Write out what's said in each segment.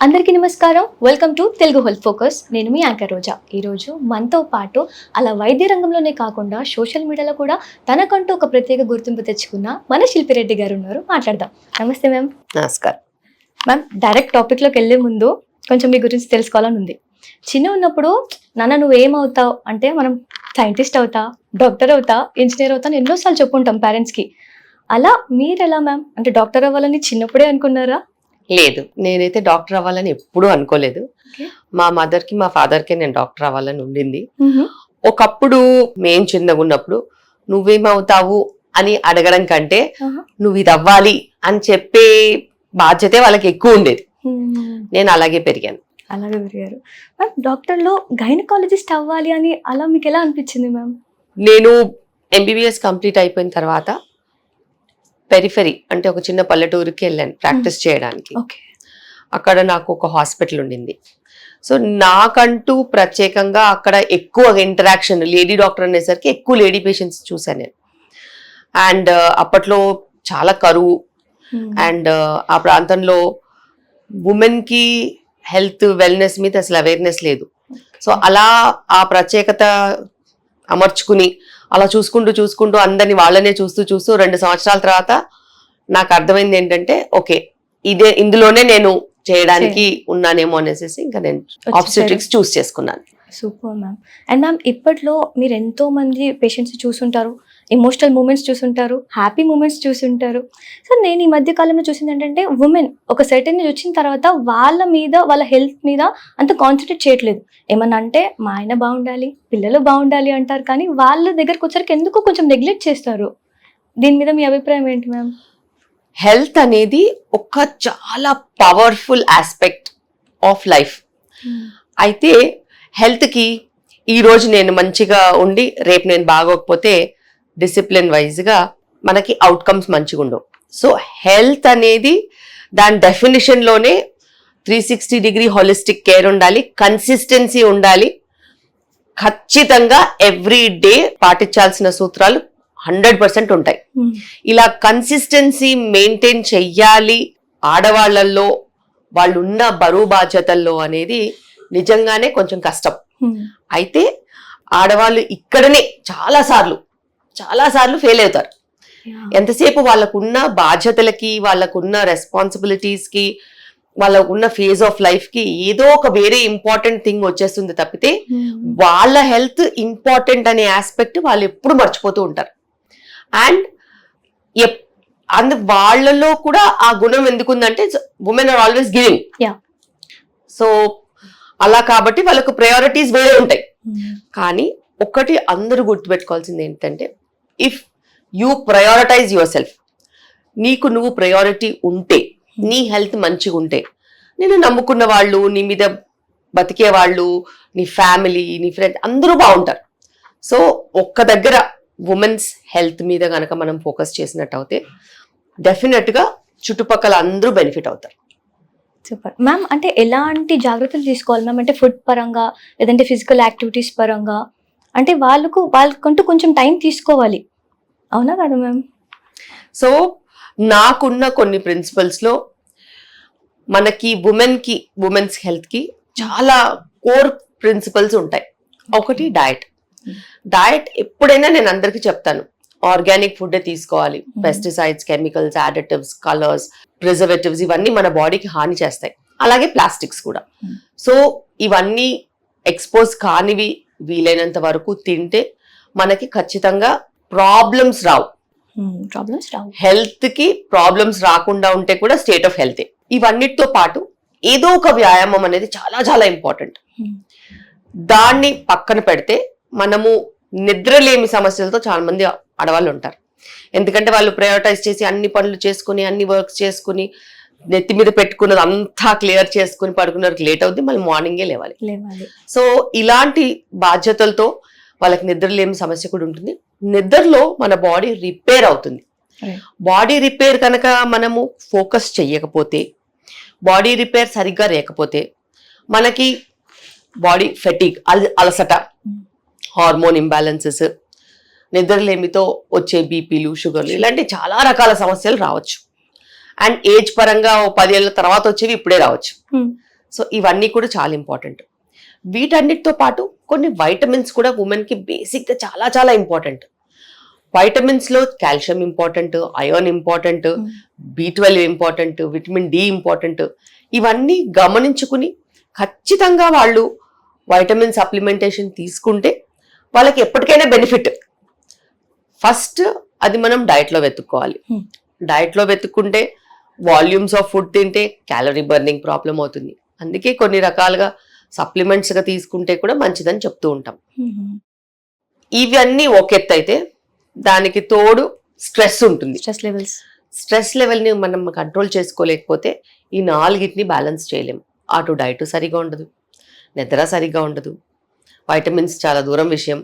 అందరికీ నమస్కారం. Welcome to Telugu health focus. నేను మీ యాంకర్ రోజా. ఈరోజు మనతో పాటు అలా వైద్య రంగంలోనే కాకుండా సోషల్ మీడియాలో కూడా తనకంటూ ఒక ప్రత్యేక గుర్తింపు తెచ్చుకున్న మన శిల్పిరెడ్డి గారు ఉన్నారు. మాట్లాడదాం. నమస్తే మ్యామ్. నమస్కారం మ్యామ్, డైరెక్ట్ టాపిక్లోకి వెళ్ళే ముందు కొంచెం మీ గురించి తెలుసుకోవాలని ఉంది. చిన్న ఉన్నప్పుడు నాన్న నువ్వు ఏమవుతావు అంటే మనం సైంటిస్ట్ అవుతా, డాక్టర్ అవుతా, ఇంజనీర్ అవుతా అని ఎన్నోసార్లు చెప్పుకుంటాం పేరెంట్స్కి. అలా మీరు ఎలా మ్యామ్? అంటే డాక్టర్ అవ్వాలని చిన్నప్పుడే అనుకున్నారా? లేదు, నేనైతే డాక్టర్ అవ్వాలని ఎప్పుడూ అనుకోలేదు. మా మదర్ కి మా ఫాదర్ కి నేను డాక్టర్ అవ్వాలని ఉండింది. ఒకప్పుడు మేం చిన్నగా ఉన్నప్పుడు నువ్వేమవుతావు అని అడగడం కంటే నువ్వు ఇది అవ్వాలి అని చెప్పే బాధ్యతే వాళ్ళకి ఎక్కువ ఉండేది. నేను అలాగే పెరిగాను. అలాగే పెరిగారు. మ్యామ్, డాక్టర్లో గైనకాలజిస్ట్ అవ్వాలి అని అలా మీకు ఎలా అనిపించింది మ్యామ్? నేను ఎంబీబీఎస్ కంప్లీట్ అయిపోయిన తర్వాత పెరిఫెరీ అంటే ఒక చిన్న పల్లెటూరుకి వెళ్ళాను ప్రాక్టీస్ చేయడానికి. అక్కడ నాకు ఒక హాస్పిటల్ ఉండింది. సో నాకంటూ ప్రత్యేకంగా అక్కడ ఎక్కువ ఇంటరాక్షన్, లేడీ డాక్టర్ అనేసరికి ఎక్కువ లేడీ పేషెంట్స్ చూసాను నేను. అండ్ అప్పట్లో చాలా కరువు అండ్ ఆ ప్రాంతంలో ఉమెన్ కి హెల్త్ వెల్నెస్ మీద అసలు అవేర్నెస్ లేదు. సో అలా ఆ ప్రత్యేకత అమర్చుకుని అలా చూసుకుంటూ అందరినీ వాళ్ళనే చూస్తూ 2 సంవత్సరాల తర్వాత నాకు అర్థమైంది ఏంటంటే ఓకే ఇందులోనే నేను చేయడానికి ఉన్నానేమో అనేసి ఇంకా నేను ఆబ్స్టెట్రిక్స్ చూస్ చేసుకున్నాను. Super ma'am. అండ్ మ్యామ్, ఇప్పట్లో మీరు ఎంతో మంది పేషెంట్స్ చూసుంటారు, ఎమోషనల్ మూమెంట్స్ చూసుంటారు, హ్యాపీ మూమెంట్స్ చూసుంటారు. సో నేను ఈ మధ్య కాలంలో చూసింది ఏంటంటే ఉమెన్ ఒక సర్టెన్ ఏజ్ వచ్చిన తర్వాత వాళ్ళ మీద, వాళ్ళ హెల్త్ మీద అంత కాన్సన్ట్రేట్ చేయట్లేదు. ఏమన్నా అంటే మా ఆయన బాగుండాలి, పిల్లలు బాగుండాలి అంటారు, కానీ వాళ్ళ దగ్గరకు వచ్చరికి ఎందుకు కొంచెం నెగ్లెక్ట్ చేస్తారు. దీని మీద మీ అభిప్రాయం ఏంటి మ్యామ్? హెల్త్ అనేది ఒక చాలా పవర్ఫుల్ ఆస్పెక్ట్ ఆఫ్ లైఫ్. అయితే హెల్త్కి ఈరోజు నేను మంచిగా ఉండి రేపు నేను బాగోకపోతే డిసిప్లిన్ వైజ్గా మనకి అవుట్కమ్స్ మంచిగా ఉండవు. సో హెల్త్ అనేది దాని డెఫినిషన్లోనే 360 డిగ్రీ హోలిస్టిక్ కేర్ ఉండాలి, కన్సిస్టెన్సీ ఉండాలి. ఖచ్చితంగా ఎవ్రీ డే పాటించాల్సిన సూత్రాలు 100% ఉంటాయి. ఇలా కన్సిస్టెన్సీ మెయింటైన్ చెయ్యాలి ఆడవాళ్లలో, వాళ్ళు ఉన్న బరువు బాధ్యతల్లో అనేది నిజంగానే కొంచెం కష్టం. అయితే ఆడవాళ్ళు ఇక్కడనే చాలా సార్లు ఫెయిల్ అవుతారు. ఎంతసేపు వాళ్ళకున్న బాధ్యతలకి, వాళ్ళకున్న రెస్పాన్సిబిలిటీస్ కి, వాళ్ళకున్న ఫేజ్ ఆఫ్ లైఫ్ కి ఏదో ఒక వేరే ఇంపార్టెంట్ థింగ్ వచ్చేస్తుంది తప్పితే వాళ్ళ హెల్త్ ఇంపార్టెంట్ అనే ఆస్పెక్ట్ వాళ్ళు ఎప్పుడు మర్చిపోతూ ఉంటారు. అండ్ వాళ్ళలో కూడా ఆ గుణం ఎందుకుందంటే women are always giving. So అలా కాబట్టి వాళ్ళకు ప్రయారిటీస్ వేరే ఉంటాయి. కానీ ఒకటి అందరూ గుర్తుపెట్టుకోవాల్సింది ఏంటంటే if you prioritize yourself, నీకు నువ్వు ప్రయారిటీ ఉంటే, నీ హెల్త్ మంచిగా ఉంటే, నేను నమ్ముకున్న వాళ్ళు, నీ మీద బతికే వాళ్ళు, నీ ఫ్యామిలీ, నీ ఫ్రెండ్స్ అందరూ బాగుంటారు. సో ఒక్క దగ్గర ఉమెన్స్ హెల్త్ మీద కనుక మనం ఫోకస్ చేసినట్టు అయితే డెఫినెట్గా చుట్టుపక్కల అందరూ బెనిఫిట్ అవుతారు. Super ma'am. అంటే ఎలాంటి జాగ్రత్తలు తీసుకోవాలి మ్యామ్? అంటే ఫుడ్ పరంగా, లేదంటే ఫిజికల్ యాక్టివిటీస్ పరంగా, అంటే వాళ్ళకంటూ కొంచెం టైం తీసుకోవాలి, అవునా కదా మ్యామ్? సో నాకున్న కొన్ని ప్రిన్సిపల్స్లో మనకి ఉమెన్స్ హెల్త్కి చాలా కోర్ ప్రిన్సిపల్స్ ఉంటాయి. ఒకటి డయట్ ఎప్పుడైనా నేను అందరికీ చెప్తాను, ఆర్గానిక్ ఫుడ్ తీసుకోవాలి. Pesticides, chemicals, additives, colours, preservatives ఇవన్నీ మన బాడీకి హాని చేస్తాయి. అలాగే ప్లాస్టిక్స్ కూడా. సో ఇవన్నీ ఎక్స్పోజ్ కానివి వీలైనంత వరకు తింటే మనకి ఖచ్చితంగా ప్రాబ్లమ్స్ రావు. హెల్త్ కి ప్రాబ్లమ్స్ రాకుండా ఉంటే కూడా స్టేట్ ఆఫ్ హెల్త్. ఇవన్నిటితో పాటు ఏదో ఒక వ్యాయామం అనేది చాలా చాలా ఇంపార్టెంట్. దాన్ని పక్కన పెడితే మనము నిద్రలేమి సమస్యలతో చాలా మంది ఆడవాళ్ళు ఉంటారు. ఎందుకంటే వాళ్ళు ప్రయారిటైజ్ చేసి అన్ని పనులు చేసుకుని, అన్ని వర్క్స్ చేసుకుని, నెత్తి మీద పెట్టుకున్నది అంతా క్లియర్ చేసుకుని పడుకున్నరకు లేట్ అవుద్ది, మళ్ళీ మార్నింగే లేవాలి. సో ఇలాంటి బాధ్యతలతో వాళ్ళకి నిద్రలేమి సమస్య కూడా ఉంటుంది. నిద్రలో మన బాడీ రిపేర్ అవుతుంది. బాడీ రిపేర్ కనుక మనము ఫోకస్ చెయ్యకపోతే, బాడీ రిపేర్ సరిగ్గా లేకపోతే మనకి బాడీ ఫెటిగ్, అలసట, హార్మోన్ ఇంబ్యాలెన్సెస్, నిద్రలేమితో వచ్చే బీపీలు, షుగర్లు ఇలాంటి చాలా రకాల సమస్యలు రావచ్చు. అండ్ ఏజ్ పరంగా 10 ఏళ్ళ తర్వాత వచ్చేవి ఇప్పుడే రావచ్చు. సో ఇవన్నీ కూడా చాలా ఇంపార్టెంట్. వీటన్నిటితో పాటు కొన్ని వైటమిన్స్ కూడా ఉమెన్కి బేసిక్గా చాలా చాలా ఇంపార్టెంట్. వైటమిన్స్లో calcium important, iron important, B12 important, vitamin D important. ఇవన్నీ గమనించుకుని ఖచ్చితంగా వాళ్ళు వైటమిన్ సప్లిమెంటేషన్ తీసుకుంటే వాళ్ళకి ఎప్పటికైనా బెనిఫిట్. ఫస్ట్ అది మనం డైట్లో వెతుక్కోవాలి. డైట్లో వెతుక్కుంటే వాల్యూమ్స్ ఆఫ్ ఫుడ్ తింటే క్యాలరీ బర్నింగ్ ప్రాబ్లం అవుతుంది. అందుకే కొన్ని రకాలుగా సప్లిమెంట్స్గా తీసుకుంటే కూడా మంచిదని చెప్తూ ఉంటాం. ఇవన్నీ ఒక ఎత్తు అయితే దానికి తోడు స్ట్రెస్ ఉంటుంది. స్ట్రెస్ లెవెల్ని మనం కంట్రోల్ చేసుకోలేకపోతే ఈ నాలుగిటిని బ్యాలెన్స్ చేయలేం. అటు డైట్ సరిగా ఉండదు, నిద్ర సరిగా ఉండదు, వైటమిన్స్ చాలా దూరం విషయం,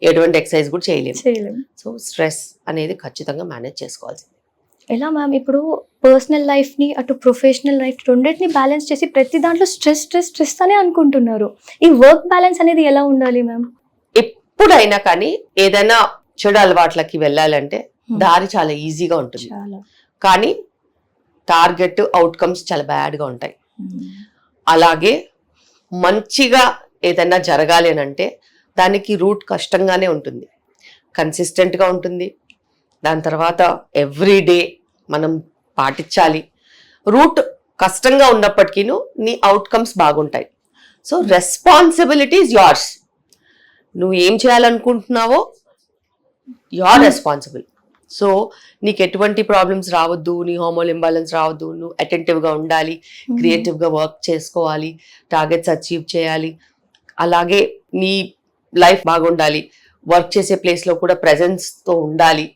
ఎటువంటి ఎక్సర్సైజ్ కూడా చేయలేము. సో స్ట్రెస్ అనేది ఖచ్చితంగా మేనేజ్ చేసుకోవాల్సింది. ఎలా మ్యామ్ ఇప్పుడు పర్సనల్ లైఫ్ని అటు ప్రొఫెషనల్ లైఫ్ రెండింటిని బ్యాలెన్స్ చేసి ప్రతి దాంట్లో స్ట్రెస్ అనే అనుకుంటున్నారు. ఈ వర్క్ బ్యాలెన్స్ అనేది ఎలా ఉండాలి మ్యామ్? ఎప్పుడైనా కానీ ఏదైనా చెడు అలవాట్లకి వెళ్ళాలంటే దారి చాలా ఈజీగా ఉంటుంది, కానీ టార్గెట్ అవుట్కమ్స్ చాలా బ్యాడ్గా ఉంటాయి. అలాగే మంచిగా ఏదైనా జరగాలి అని అంటే దానికి రూట్ కష్టంగానే ఉంటుంది, కన్సిస్టెంట్గా ఉంటుంది. దాని తర్వాత ఎవ్రీడే మనం పాటించాలి. రూట్ కష్టంగా ఉన్నప్పటికీ నీ అవుట్కమ్స్ బాగుంటాయి. So responsibility is yours. నువ్వు ఏం చేయాలనుకుంటున్నావో యూఆర్ రెస్పాన్సిబుల్. సో నీకు ఎటువంటి ప్రాబ్లమ్స్ రావద్దు, నీ హార్మోన్ ఇంబ్యాలెన్స్ రావద్దు, నువ్వు అటెంటివ్గా ఉండాలి, క్రియేటివ్గా వర్క్ చేసుకోవాలి, టార్గెట్స్ అచీవ్ చేయాలి. అలాగే నీ లైఫ్ బాగుండాలి, వర్క్ చేసే ప్లేస్లో కూడా ప్రెజెన్స్తో ఉండాలి.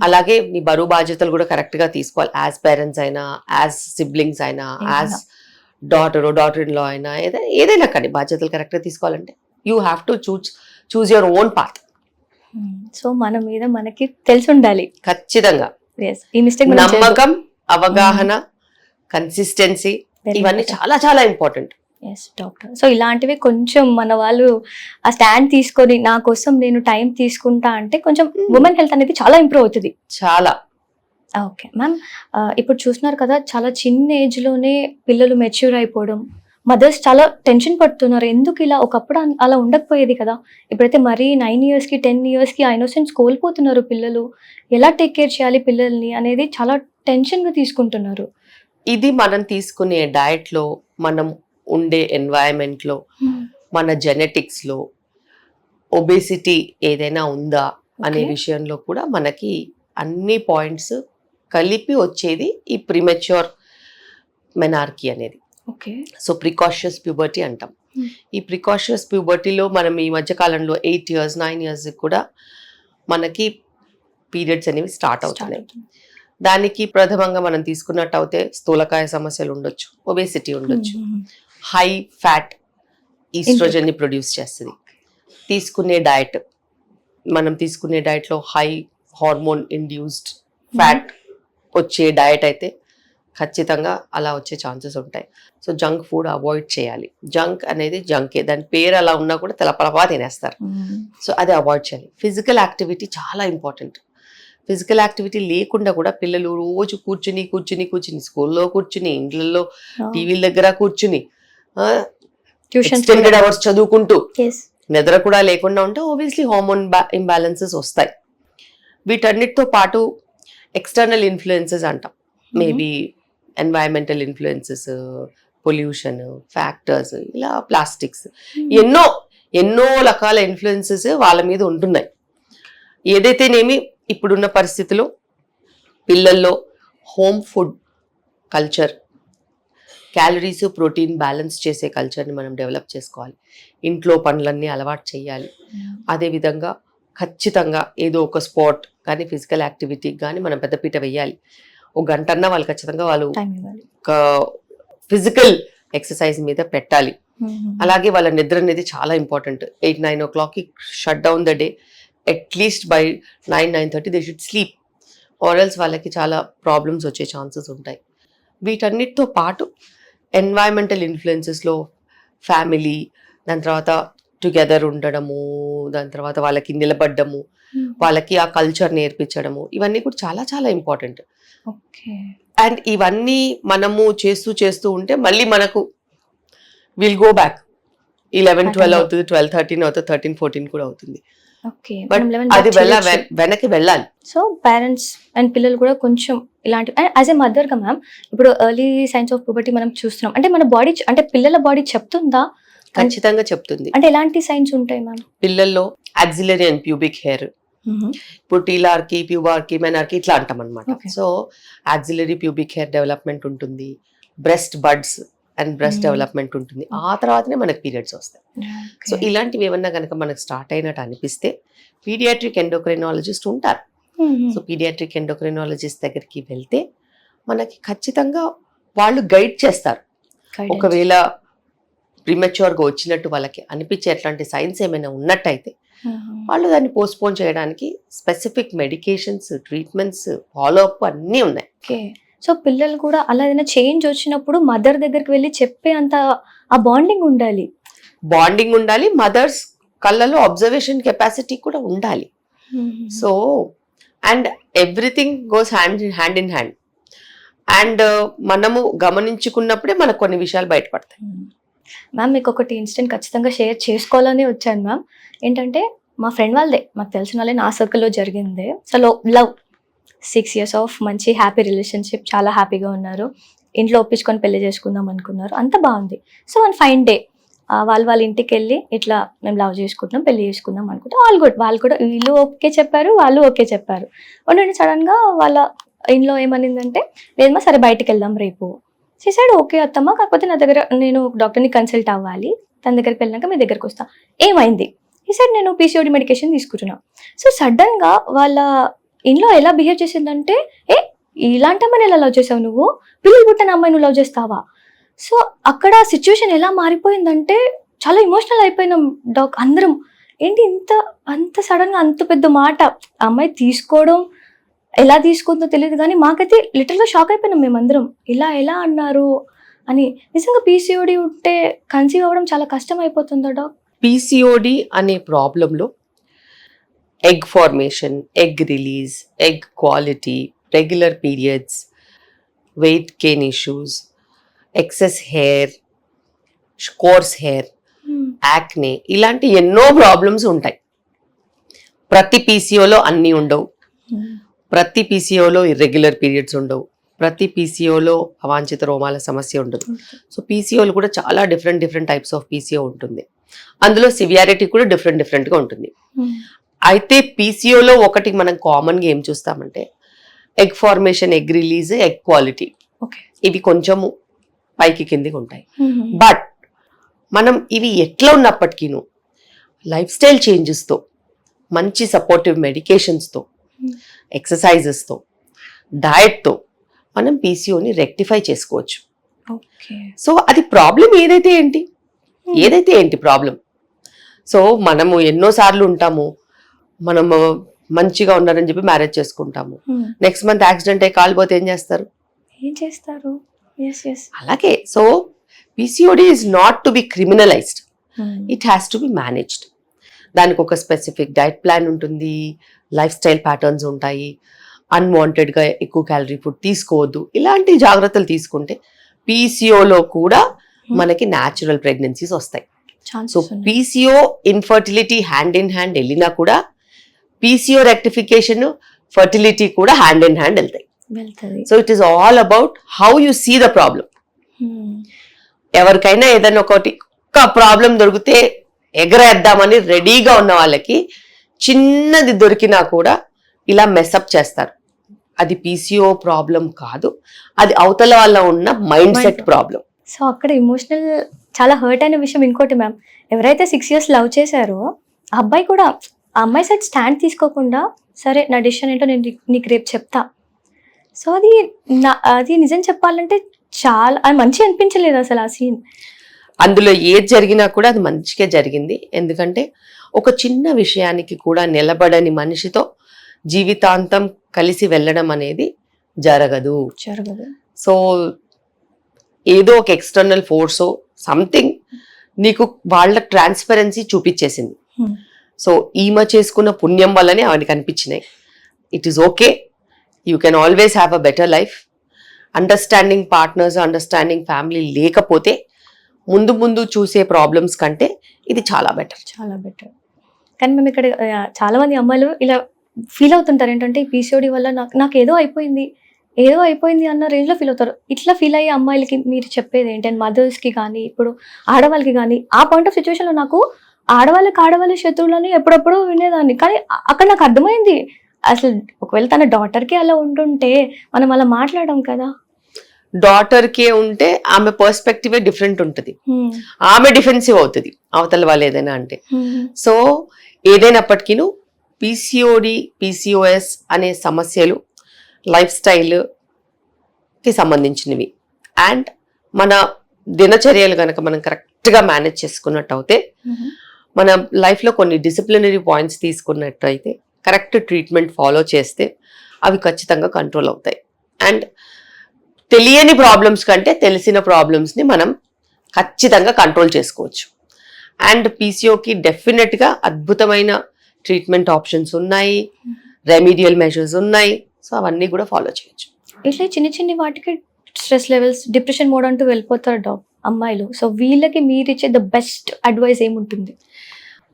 అలాగే నీ బరువు బాధ్యతలు కూడా కరెక్ట్గా తీసుకోవాలి. యాజ్ పేరెంట్స్ అయినా, యాజ్ సిబ్లింగ్స్ అయినా, యాజ్ డాటర్ ఇన్ లా అయినా, ఏదైనా కానీ బాధ్యతలు కరెక్ట్గా తీసుకోవాలంటే you have to choose your own path. So మన మీద మనకి తెలిసి ఉండాలి ఖచ్చితంగా. ఈ మిస్టేక్ నమ్మకం, అవగాహన, కన్సిస్టెన్సీ ఇవన్నీ చాలా చాలా ఇంపార్టెంట్. డాక్టర్, సో ఇలాంటివి కొంచెం మన వాళ్ళు ఆ స్టాండ్ తీసుకొని నా కోసం నేను టైం తీసుకుంటా అంటే కొంచెం ఉమెన్ హెల్త్ అనేది చాలా ఇంప్రూవ్ అవుతుంది. చాలా. ఓకే మ్యామ్, ఇప్పుడు చూస్తున్నారు కదా చాలా చిన్న ఏజ్లోనే పిల్లలు మెచ్యూర్ అయిపోవడం, మదర్స్ చాలా టెన్షన్ పడుతున్నారు. ఎందుకు ఇలా? ఒకప్పుడు అలా ఉండకపోయేది కదా, ఇప్పుడైతే మరీ 9 yearsకి 10 yearsకి ఆ ఇన్నోసెన్స్ కోల్పోతున్నారు పిల్లలు. ఎలా టేక్ కేర్ చేయాలి పిల్లల్ని అనేది చాలా టెన్షన్గా తీసుకుంటున్నారు. ఇది మనం తీసుకునే డయట్లో, మనం ఉండే ఎన్వైరన్మెంట్లో, మన జెనెటిక్స్లో ఒబేసిటీ ఏదైనా ఉందా అనే విషయంలో కూడా మనకి అన్ని పాయింట్స్ కలిపి వచ్చేది ఈ ప్రీమెచ్యూర్ మెనార్కీ అనేది. సో ప్రికాషియస్ ప్యూబర్టీ అంటాం. ఈ ప్రికాషియస్ ప్యూబర్టీలో మనం ఈ మధ్యకాలంలో 8 years 9 years కూడా మనకి పీరియడ్స్ అనేవి స్టార్ట్ అవుతున్నాయి. దానికి ప్రథమంగా మనం తీసుకున్నట్టు అయితే స్థూలకాయ సమస్యలు ఉండొచ్చు, ఒబేసిటీ ఉండొచ్చు, హై ఫ్యాట్ ఈస్ట్రోజన్ని ప్రొడ్యూస్ చేస్తుంది. మనం తీసుకునే డయట్లో హై హార్మోన్ ఇండ్యూస్డ్ ఫ్యాట్ వచ్చే డయట్ అయితే ఖచ్చితంగా అలా వచ్చే ఛాన్సెస్ ఉంటాయి. సో జంక్ ఫుడ్ అవాయిడ్ చేయాలి. జంక్ అనేది జంకే, దాని పేరు అలా ఉన్నా కూడా తెలపలపా తినేస్తారు. సో అది అవాయిడ్ చేయాలి. ఫిజికల్ యాక్టివిటీ చాలా ఇంపార్టెంట్. ఫిజికల్ యాక్టివిటీ లేకుండా కూడా పిల్లలు రోజు కూర్చుని స్కూల్లో కూర్చుని, ఇండ్లలో టీవీల దగ్గర కూర్చుని, ఎక్స్టెండెడ్ అవర్స్ చదువుకుంటూ నిద్ర కూడా లేకుండా ఉంటే ఆబ్వియస్లీ హార్మోన్ ఇంబ్యాలెన్సెస్ వస్తాయి. వీటన్నిటితో పాటు ఎక్స్టర్నల్ ఇన్ఫ్లుయెన్సెస్ అంటాం, maybe environmental influences, pollution factors, ఇలా ప్లాస్టిక్స్, ఎన్నో రకాల ఇన్ఫ్లుయెన్సెస్ వాళ్ళ మీద ఉంటున్నాయి. ఏదైతేనేమి ఇప్పుడున్న పరిస్థితిలో పిల్లల్లో home food culture, calories protein balance చేసే కల్చర్ని మనం డెవలప్ చేసుకోవాలి. ఇంట్లో పనులన్నీ అలవాటు చేయాలి. అదేవిధంగా ఖచ్చితంగా ఏదో ఒక స్పోర్ట్ కానీ ఫిజికల్ యాక్టివిటీ కానీ మనం పెద్దపీట వేయాలి. ఒక గంట అన్నా వాళ్ళు ఖచ్చితంగా వాళ్ళు ఒక ఫిజికల్ ఎక్సర్సైజ్ మీద పెట్టాలి. అలాగే వాళ్ళ నిద్ర అనేది చాలా ఇంపార్టెంట్. 8-9 o'clockకి shut down the day. At least by 9-9:30 they should sleep, or else వాళ్ళకి చాలా ప్రాబ్లమ్స్ వచ్చే ఛాన్సెస్ ఉంటాయి. వీటన్నిటితో పాటు ఎన్వైరన్మెంటల్ ఇన్ఫ్లుయెన్సెస్లో ఫ్యామిలీ, దాని తర్వాత టుగెదర్ ఉండడము, దాని తర్వాత వాళ్ళకి నిలబడ్డము, వాళ్ళకి ఆ కల్చర్ నేర్పించడము, ఇవన్నీ కూడా చాలా చాలా ఇంపార్టెంట్. అండ్ ఇవన్నీ మనము చేస్తూ ఉంటే మళ్ళీ మనకు విల్ గో బ్యాక్ 11, 12 Pattern లో. అవుతుంది, 12, 13 అవుతుంది, 13, 14 కూడా అవుతుంది. ఓకే. బట్ మనం 11 అది చేయొచ్చు. వెనక్కి వెళ్ళాలి. సో పేరెంట్స్ అండ్ పిల్లలు కూడా కొంచెం ఇలాంటి యాజ్ ఏ మదర్గా మ్యామ్ ఇప్పుడు ఎర్లీ సైన్స్ ఆఫ్ పుబర్టీ మనం చూస్తున్నాం అంటే మన బాడీ అంటే పిల్లల బాడీ చెప్తుందా ఖచ్చితంగా చెప్తుంది. అంటే ఎలాంటి సైన్స్ ఉంటాయి మ్యామ్? పిల్లల్లో యాక్సిలరీ అండ్ ప్యూబిక్ హెయిర్, ఇప్పుడు టీలార్కి, ప్యూబార్కి, మెనార్కి ఇట్లా అంటాం అనమాట. Okay. So axillary pubic hair development ఉంటుంది, breast buds and breast development ఉంటుంది. ఆ తర్వాతనే మనకి పీరియడ్స్ వస్తాయి. సో ఇలాంటివి ఏమన్నా కనుక మనకు స్టార్ట్ అయినట్టు అనిపిస్తే పీడియాట్రిక్ ఎండోక్రైనాలజిస్ట్ ఉంటారు. సో పీడియాట్రిక్ ఎండోక్రైనాలజిస్ట్ దగ్గరికి వెళ్తే మనకి ఖచ్చితంగా వాళ్ళు గైడ్ చేస్తారు. ఒకవేళ ప్రిమెచ్యూర్గా వచ్చినట్టు వాళ్ళకి అనిపించే అట్లాంటి సైన్స్ ఏమైనా ఉన్నట్టయితే వాళ్ళు దాన్ని పోస్ట్పోన్ చేయడానికి స్పెసిఫిక్ మెడికేషన్స్, ట్రీట్మెంట్స్, ఫాలోఅప్ అన్నీ ఉన్నాయి. ఓకే. సో పిల్లలు కూడా అలా ఏదైనా చేంజ్ వచ్చినప్పుడు మదర్ దగ్గరికి వెళ్ళి చెప్పే అంత ఆ బాండింగ్ ఉండాలి. బాండింగ్ ఉండాలి, మదర్స్ కళ్ళలో అబ్జర్వేషన్ కెపాసిటీ కూడా ఉండాలి. So and everything goes hand in hand. And మనము గమనించుకున్నప్పుడే మనకు కొన్ని విషయాలు బయటపడతాయి. మ్యామ్ మీకు ఒకటి ఇన్సిడెంట్ ఖచ్చితంగా షేర్ చేసుకోవాలని వచ్చాను మ్యామ్. ఏంటంటే మా ఫ్రెండ్ వాళ్ళదే, మాకు తెలిసిన వాళ్ళే, నా సర్కిల్లో జరిగిందే. సో లవ్ 6 years ఆఫ్ మంచి హ్యాపీ రిలేషన్షిప్, చాలా హ్యాపీగా ఉన్నారు. ఇంట్లో ఒప్పించుకొని పెళ్లి చేసుకుందాం అనుకున్నారు, అంత బాగుంది. సో వన్ ఫైన్ డే వాళ్ళ ఇంటికి వెళ్ళి ఇట్లా మేము లవ్ చేసుకుంటున్నాం, పెళ్లి చేసుకుందాం అనుకుంటాం. ఆల్ గుడ్, వాళ్ళు కూడా వీళ్ళు ఓకే చెప్పారు, వాళ్ళు ఓకే చెప్పారు. ఉండండి సడన్గా వాళ్ళ ఇంట్లో ఏమనిందంటే లేదమ్మా సరే బయటికి వెళ్దాం రేపు. సైడ్ ఓకే అత్తమ్మ, కాకపోతే నా దగ్గర నేను డాక్టర్ని కన్సల్ట్ అవ్వాలి, తన దగ్గరికి వెళ్ళినాక మీ దగ్గరకు వస్తా. ఏమైంది? సైడ్ నేను పీసీఓడి మెడికేషన్ తీసుకుంటున్నా. సో సడన్గా వాళ్ళ ఇంట్లో ఎలా బిహేవ్ చేసిందంటే ఇలాంటి అమ్మాయిని ఎలా లవ్ చేసావు నువ్వు, పిల్లలు పుట్టిన అమ్మాయి నువ్వు లవ్ చేస్తావా? సో అక్కడ సిచ్యువేషన్ ఎలా మారిపోయిందంటే చాలా ఇమోషనల్ అయిపోయినాం అందరం. ఏంటి అంత సడన్గా అంత పెద్ద మాట అమ్మాయి తీసుకోవడం, ఎలా తీసుకుందో తెలియదు కానీ మాకైతే లిటరల్గా షాక్ అయిపోయినాం మేమందరం. ఎలా అన్నారు అని. నిజంగా పీసీఓడి ఉంటే కన్సీవ్ అవ్వడం చాలా కష్టం అయిపోతుందా డాక్? పీసీఓడి అనే ప్రాబ్లంలో egg formation, egg release, egg quality, regular periods, weight gain issues, excess hair, course hair, acne, ఇలాంటి ఎన్నో ప్రాబ్లమ్స్ ఉంటాయి. ప్రతి పీసీఓలో అన్నీ ఉండవు, ప్రతి పీసీఓలో ఇర్రెగ్యులర్ పీరియడ్స్ ఉండవు, ప్రతి పీసీఓలో అవాంఛిత రోమాల సమస్య ఉండదు. సో పీసీఓలు కూడా చాలా డిఫరెంట్ టైప్స్ ఆఫ్ పీసీఓ ఉంటుంది. అందులో సివియారిటీ కూడా డిఫరెంట్గా ఉంటుంది. అయితే పీసీఓలో ఒకటి మనం కామన్గా ఏం చూస్తామంటే egg formation, egg release, egg quality, ఇవి కొంచెము పైకి కిందికి ఉంటాయి. బట్ మనం ఇవి ఎట్లా ఉన్నప్పటికీను లైఫ్ స్టైల్ చేంజెస్తో, మంచి సపోర్టివ్ మెడికేషన్స్తో, ఎక్సర్సైజెస్తో, డయట్తో మనం పీసీఓని రెక్టిఫై చేసుకోవచ్చు. సో అది ప్రాబ్లం ఏదైతే ఏంటి ప్రాబ్లం. సో మనము ఎన్నోసార్లు ఉంటాము, మనము మంచిగా ఉన్నారని చెప్పి మ్యారేజ్ చేసుకుంటాము. నెక్స్ట్ మంత్ యాక్సిడెంట్ అయ్యి కాలిపోతే ఏం చేస్తారు? అలాగే so PCOD is not to be criminalised, it has to be managed. దానికి ఒక స్పెసిఫిక్ డైట్ ప్లాన్ ఉంటుంది, లైఫ్ స్టైల్ ప్యాటర్న్స్ ఉంటాయి, అన్వాంటెడ్గా ఎక్కువ క్యాలరీ ఫుడ్ తీసుకోవద్దు. ఇలాంటి జాగ్రత్తలు తీసుకుంటే పీసీఓలో కూడా మనకి న్యాచురల్ ప్రెగ్నెన్సీస్ వస్తాయి. So PCO infertility hand in hand వెళ్ళినా కూడా పీసీఓ రెక్టిఫికేషన్, ఫర్టిలిటీ కూడా హ్యాండ్ ఇన్ హ్యాండ్ వెళ్తాయి. So it is all about how you see the problem. ఎవరికైనా ఏదైనా ఒక ప్రాబ్లం దొరికితే ఎగరేద్దామని రెడీగా ఉన్న వాళ్ళకి చిన్నది దొరికినా కూడా ఇలా మెస్అప్ చేస్తారు. అది పీసీఓ ప్రాబ్లం కాదు, అది అవతల వల్ల ఉన్న మైండ్ సెట్ ప్రాబ్లం. సో అక్కడ ఎమోషనల్ చాలా హర్ట్ అయిన విషయం ఇంకోటి మ్యామ్, ఎవరైతే 6 years లవ్ చేశారో ఆ అబ్బాయి కూడా ఆ అమ్మాయి సైడ్ స్టాండ్ తీసుకోకుండా సరే నా డిసిషన్ ఏంటో నేను నీకు రేపు చెప్తా. సో అది నిజం చెప్పాలంటే చాలా అది మంచి అనిపించలేదు అసలు ఆ సీన్. అందులో ఏది జరిగినా కూడా అది మంచిగా జరిగింది. ఎందుకంటే ఒక చిన్న విషయానికి కూడా నిలబడని మనిషితో జీవితాంతం కలిసి వెళ్ళడం అనేది జరగదు. సో ఏదో ఒక ఎక్స్టర్నల్ ఫోర్సో సంథింగ్ నీకు వాళ్ళ ట్రాన్స్పరెన్సీ చూపించేసింది. సో ఈమె చేసుకున్న పుణ్యం వల్లనే అవన్నీ కనిపించినాయి. It is okay, you can always have a better life. Understanding partners, understanding family లేకపోతే ముందు ముందు చూసే ప్రాబ్లమ్స్ కంటే ఇది చాలా బెటర్. చాలా బెటర్. కానీ మేము ఇక్కడ చాలా మంది అమ్మాయిలు ఇలా ఫీల్ అవుతుంటారు ఏంటంటే ఈ పీసీఓడి వల్ల నాకు ఏదో అయిపోయింది అన్న రేంజ్లో ఫీల్ అవుతారు. ఇట్లా ఫీల్ అయ్యే అమ్మాయిలకి మీరు చెప్పేది ఏంటంటే మదర్స్కి కానీ ఇప్పుడు ఆడవాళ్ళకి కానీ ఆ పాయింట్ ఆఫ్ సిచ్యువేషన్లో నాకు ఆడవాళ్ళ శత్రువులని ఎప్పుడప్పుడు వినేదాన్ని. కానీ అక్కడ నాకు అర్థమైంది అసలు ఒకవేళ తన డాటర్కి అలా ఉంటుంటే మనం అలా మాట్లాడడం కదా. డాటర్కే ఉంటే ఆమె పర్స్పెక్టివే డిఫరెంట్ ఉంటుంది. ఆమె డిఫెన్సివ్ అవుతుంది అవతల వాళ్ళు ఏదైనా అంటే. సో ఏదైనప్పటికీను పీసీఓడి పీసీఓఎస్ అనే సమస్యలు లైఫ్ స్టైల్కి సంబంధించినవి. అండ్ మన దినచర్యలు కనుక మనం కరెక్ట్గా మేనేజ్ చేసుకున్నట్టు అయితే, మన లైఫ్లో కొన్ని డిసిప్లినరీ పాయింట్స్ తీసుకున్నట్టయితే, కరెక్ట్ ట్రీట్మెంట్ ఫాలో చేస్తే అవి ఖచ్చితంగా కంట్రోల్ అవుతాయి. అండ్ తెలియని ప్రాబ్లమ్స్ కంటే తెలిసిన ప్రాబ్లమ్స్ని మనం ఖచ్చితంగా కంట్రోల్ చేసుకోవచ్చు. అండ్ పీసీఓకి డెఫినెట్గా అద్భుతమైన ట్రీట్మెంట్ ఆప్షన్స్ ఉన్నాయి, రెమీడియల్ మెజర్స్ ఉన్నాయి. సో అవన్నీ కూడా ఫాలో చేయొచ్చు. ఇట్లా చిన్న వాటికి స్ట్రెస్ లెవెల్స్, డిప్రెషన్ మోడ్ అంటూ వెళ్ళిపోతారు అమ్మాయిలు. సో వీళ్ళకి మీరు ఇచ్చే ద బెస్ట్ అడ్వైస్ ఏముంటుంది?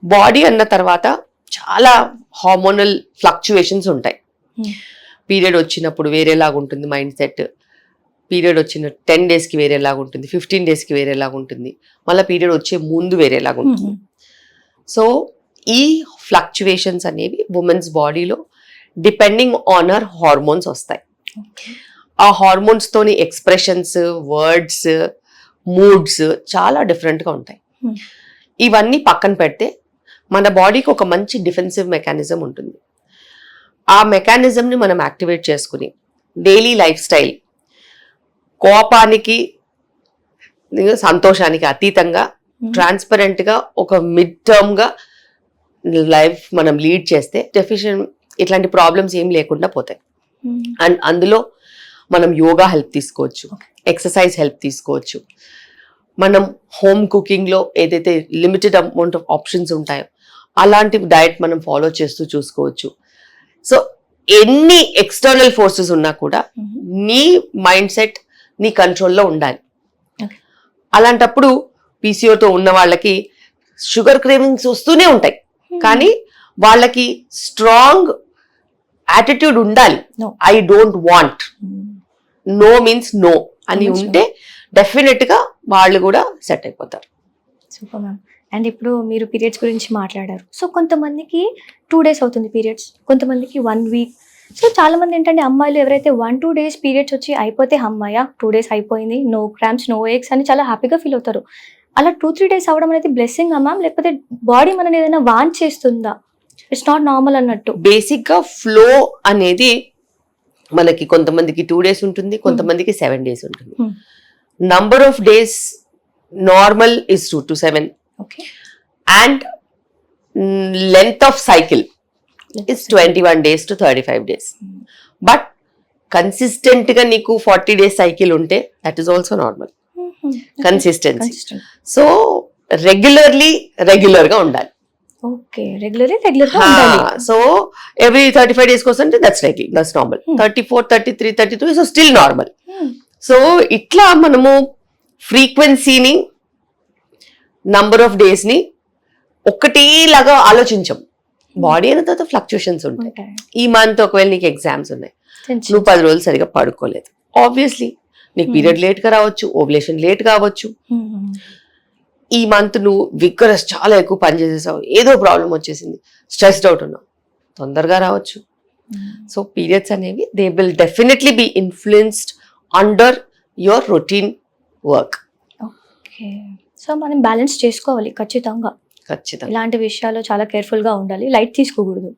బాడీ అన్న తర్వాత చాలా హార్మోనల్ ఫ్లక్చువేషన్స్ ఉంటాయి. పీరియడ్ వచ్చినప్పుడు వేరేలాగా ఉంటుంది మైండ్ సెట్, పీరియడ్ వచ్చిన 10 daysకి వేరేలాగా ఉంటుంది, 15 daysకి వేరేలాగా ఉంటుంది, మళ్ళీ పీరియడ్ వచ్చే ముందు వేరేలాగా ఉంటుంది. సో ఈ ఫ్లక్చువేషన్స్ అనేవి ఉమెన్స్ బాడీలో డిపెండింగ్ ఆన్ అవర్ హార్మోన్స్ వస్తాయి. ఆ హార్మోన్స్ తోని ఎక్స్ప్రెషన్స్, వర్డ్స్, మూడ్స్ చాలా డిఫరెంట్గా ఉంటాయి. ఇవన్నీ పక్కన పెడితే మన బాడీకి ఒక మంచి డిఫెన్సివ్ మెకానిజం ఉంటుంది. ఆ మెకానిజంని మనం యాక్టివేట్ చేసుకుని డైలీ లైఫ్ స్టైల్, కోపానికి సంతోషానికి అతీతంగా ట్రాన్స్పరెంట్గా ఒక మిడ్ టర్మ్గా లైఫ్ మనం లీడ్ చేస్తే డెఫిషియెంట్ ఇట్లాంటి ప్రాబ్లమ్స్ ఏం లేకుండా పోతాయి. అండ్ అందులో మనం యోగా హెల్ప్ తీసుకోవచ్చు, ఎక్సర్సైజ్ హెల్ప్ తీసుకోవచ్చు, మనం హోమ్ కుకింగ్లో ఏదైతే లిమిటెడ్ అమౌంట్ ఆఫ్ ఆప్షన్స్ ఉంటాయో అలాంటి డయట్ మనం ఫాలో చేస్తూ చూసుకోవచ్చు. సో ఎన్ని ఎక్స్టర్నల్ ఫోర్సెస్ ఉన్నా కూడా నీ మైండ్ సెట్ నీ కంట్రోల్లో ఉండాలి. అలాంటప్పుడు పీసీఓతో ఉన్న వాళ్ళకి షుగర్ క్రేవింగ్స్ వస్తూనే ఉంటాయి, కానీ వాళ్ళకి స్ట్రాంగ్ యాటిట్యూడ్ ఉండాలి. I don't want, no means no అని ఉంటే డెఫినెట్ గా వాళ్ళు కూడా సెట్ అయిపోతారు. Super ma'am. అండ్ ఇప్పుడు మీరు పీరియడ్స్ గురించి మాట్లాడారు. సో కొంతమందికి 2 days అవుతుంది పీరియడ్స్, కొంతమందికి 1 week. సో చాలా మంది ఏంటంటే అమ్మాయిలు ఎవరైతే 1-2 days పీరియడ్స్ వచ్చి అయిపోతే అమ్మాయ 2 days అయిపోయింది, నో క్రాంప్స్, నో ఎగ్స్ అని చాలా హ్యాపీగా ఫీల్ అవుతారు. అలా 2-3 days అవడం అనేది బ్లెస్సింగ్ మ్యామ్, లేకపోతే బాడీ మనని ఏదైనా వాంట్ చేస్తుందా? ఇట్స్ నాట్ నార్మల్ అన్నట్టు. బేసిక్ గా ఫ్లో అనేది మనకి కొంతమందికి 2 days ఉంటుంది, కొంతమందికి 7 days ఉంటుంది. Number of days normal is 2 to 7. And length of cycle is 21 days to 35 days. But consistent గా నీకు 40 days సైకిల్ ఉంటే that is also normal. Consistency. So regular గా ఉండాలి. ఓకే, రెగ్యులర్ గా ఉండాలి. సో ఎవ్రీ 35 days కోసం that's normal. 34, 33, 32 so still normal. So ఇట్లా మనము ఫ్రీక్వెన్సీని, నంబర్ ఆఫ్ డేస్ ని ఒకటేలాగా ఆలోచించం. బాడీ అయిన తర్వాత ఫ్లక్చుయేషన్స్ ఉంటాయి. ఈ మంత్ ఒకవేళ నీకు ఎగ్జామ్స్ ఉన్నాయి, నువ్వు 10 రోజులు సరిగా పడుకోలేదు, ఆబ్వియస్లీ నీకు పీరియడ్ లేట్ గా రావచ్చు, ఓవ్యులేషన్ లేట్ కావచ్చు. ఈ మంత్ నువ్వు విగరస్ చాలా ఎక్కువ పని చేసేసావు, ఏదో ప్రాబ్లం వచ్చేసింది, స్ట్రెస్డ్ అవుట్ ఉన్నావు, తొందరగా రావచ్చు. సో పీరియడ్స్ అనేవి they will definitely be influenced under your routine work. Okay, so మనం బ్యాలెన్స్ చేసుకోవాలి ఖచ్చితంగా. ఇలాంటి విషయాలు చాలా కేర్ఫుల్గా ఉండాలి, లైట్ తీసుకోకూడదు.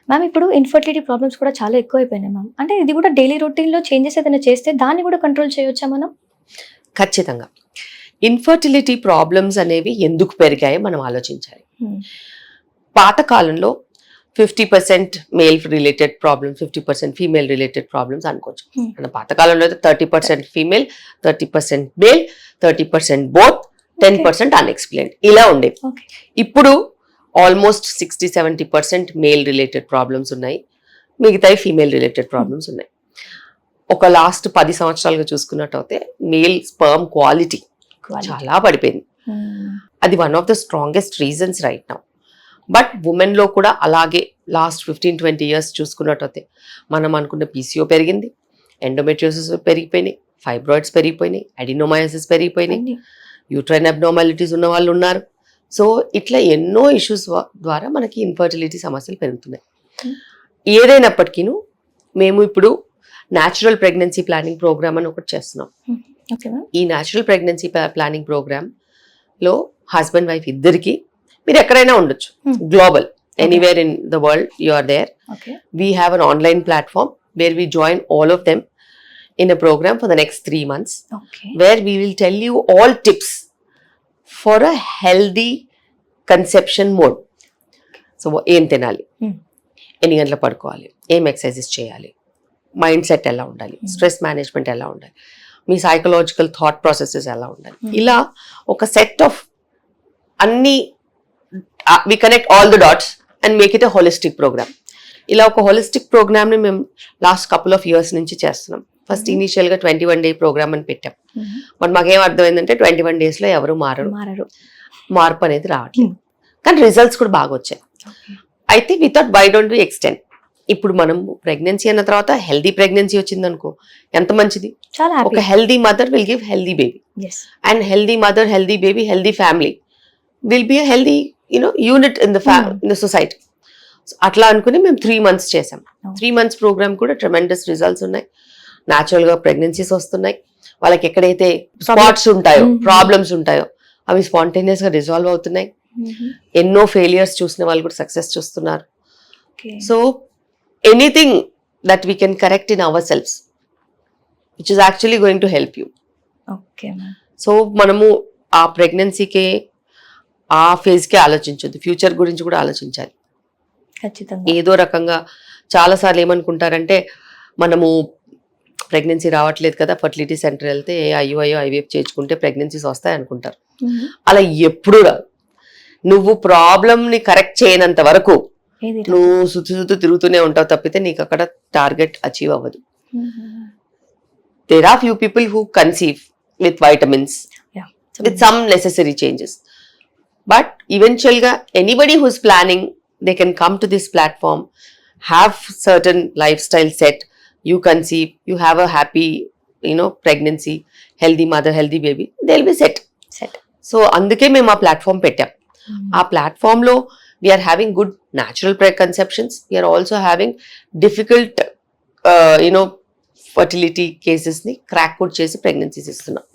మ్యామ్ ఇప్పుడు ఇన్ఫర్టిలిటీ ప్రాబ్లమ్స్ కూడా చాలా ఎక్కువ అయిపోయినాయి మ్యామ్. అంటే ఇది కూడా డైలీ రొటీన్లో చేంజెస్ ఏదైనా చేస్తే దాన్ని కూడా కంట్రోల్ చేయొచ్చా మనం? ఖచ్చితంగా. ఇన్ఫర్టిలిటీ ప్రాబ్లమ్స్ అనేవి ఎందుకు పెరిగాయో మనం ఆలోచించాలి. పాతకాలంలో 50% male related problems, 50% female related problems అనుకోవచ్చు. మన పాతకాలంలో అయితే 30% ఫీమేల్, 30% మేల్, 30% బోత్, 10% అన్ఎక్స్ప్లెయిన్డ్ ఇలా ఉండేవి. ఇప్పుడు ఆల్మోస్ట్ 60-70% మేల్ రిలేటెడ్ ప్రాబ్లమ్స్ ఉన్నాయి, మిగతాయి ఫీమేల్ రిలేటెడ్ ప్రాబ్లమ్స్ ఉన్నాయి. ఒక లాస్ట్ 10 సంవత్సరాలుగా చూసుకున్నట్టయితే మేల్ స్పర్మ్ క్వాలిటీ చాలా పడిపోయింది. అది one of the strongest reasons right now. But women లో కూడా అలాగే లాస్ట్ 15-20 years చూసుకున్నట్టయితే మనం అనుకున్న పీసీఓ పెరిగింది, ఎండోమెట్రియోసిస్ పెరిగిపోయినాయి, ఫైబ్రాయిడ్స్ పెరిగిపోయినాయి, అడినోమయోసిస్ పెరిగిపోయినాయి, యూట్రైన్ అబ్నార్మాలిటీస్ ఉన్న వాళ్ళు ఉన్నారు. సో ఇట్లా ఎన్నో ఇష్యూస్ ద్వారా మనకి ఇన్ఫర్టిలిటీ సమస్యలు పెరుగుతున్నాయి. ఏదైనప్పటికీ మేము ఇప్పుడు న్యాచురల్ ప్రెగ్నెన్సీ ప్లానింగ్ ప్రోగ్రామ్ అని ఒకటి చేస్తున్నాం. ఈ న్యాచురల్ ప్రెగ్నెన్సీ ప్లానింగ్ ప్రోగ్రామ్ లో హస్బెండ్ వైఫ్ ఇద్దరికి మీరు ఎక్కడైనా ఉండొచ్చు, global, anywhere in the world you are there. We have an online platform where we join all of them in a program for the next 3 months, where we will tell you all tips for a healthy conception mode. So ఏం తినాలి, ఎన్ని గంటలు పడుకోవాలి, ఏం exercises చేయాలి, mind set ఎలా ఉండాలి, stress management ఎలా ఉండాలి, మీ సైకలాజికల్ థాట్ ప్రాసెసెస్ ఎలా ఉండాలి, ఇలా ఒక సెట్ ఆఫ్ అన్ని we connect all the dots and make it a holistic program. ఇలా ఒక హోలిస్టిక్ ప్రోగ్రామ్ ని మేము లాస్ట్ కపుల్ ఆఫ్ ఇయర్స్ నుంచి చేస్తున్నాం. ఫస్ట్ ఇనిషియల్ గా 21 day ప్రోగ్రామ్ అని పెట్టాం. బట్ మాకేం అర్థమైందంటే 21 days లో ఎవరు మారరు, మార్పు అనేది రావట్లేదు. కానీ రిజల్ట్స్ కూడా బాగా వచ్చాయి. అయితే we thought why don't we extend. ఇప్పుడు మనం ప్రెగ్నెన్సీ అన్న తర్వాత హెల్దీ ప్రెగ్నెన్సీ వచ్చింది అనుకో, ఎంత మంచిది. ఒక healthy mother will give healthy baby, and healthy mother, healthy baby, healthy family will be a healthy unit in the society. అట్లా అనుకుని మేము 3 months చేసాం. 3 months ప్రోగ్రామ్ కూడా ట్రెమెండస్ రిజల్ట్స్ ఉన్నాయి. న్యాచురల్ గా ప్రెగ్నెన్సీస్ వస్తున్నాయి. వాళ్ళకి ఎక్కడైతే స్పాట్స్ ఉంటాయో, ప్రాబ్లమ్స్ ఉంటాయో అవి స్పాంటేనియస్ గా రిజాల్వ్ అవుతున్నాయి. ఎన్నో ఫెయిలియర్స్ చూసిన వాళ్ళు కూడా సక్సెస్ చూస్తున్నారు. So anything that we can correct in our selfs which is actually going to help you. So మనము ఆ ప్రెగ్నెన్సీకే, ఆ ఫేజ్కే ఆలోచించొద్దు, ఫ్యూచర్ గురించి కూడా ఆలోచించాలి. ఏదో రకంగా చాలాసార్లు ఏమనుకుంటారంటే, మనము ప్రెగ్నెన్సీ రావట్లేదు కదా, ఫర్టిలిటీ సెంటర్ వెళ్తే అయ్యో ఐవీఎఫ్ చేయించుకుంటే ప్రెగ్నెన్సీస్ వస్తాయి అనుకుంటారు. అలా ఎప్పుడు రాదు. నువ్వు ప్రాబ్లమ్ని కరెక్ట్ చేయనంత వరకు నువ్వు సుత్తు తిరుగుతూనే ఉంటావు తప్పితే నీకు అక్కడ టార్గెట్ అచీవ్ అవ్వదు. There are few people who conceive with vitamins, with some necessary changes, but ఈవెన్చువల్గా anybody who's planning, they can come to this platform, have certain lifestyle set, you conceive, you have a happy pregnancy, healthy mother, healthy baby, they'll be set. So అందుకే మేము ఆ platform పెట్టాం. ఆ platform లో we are having good natural preconceptions, we are also having difficult fertility cases ని crack out చేసి pregnancies ఇస్తున్నారు.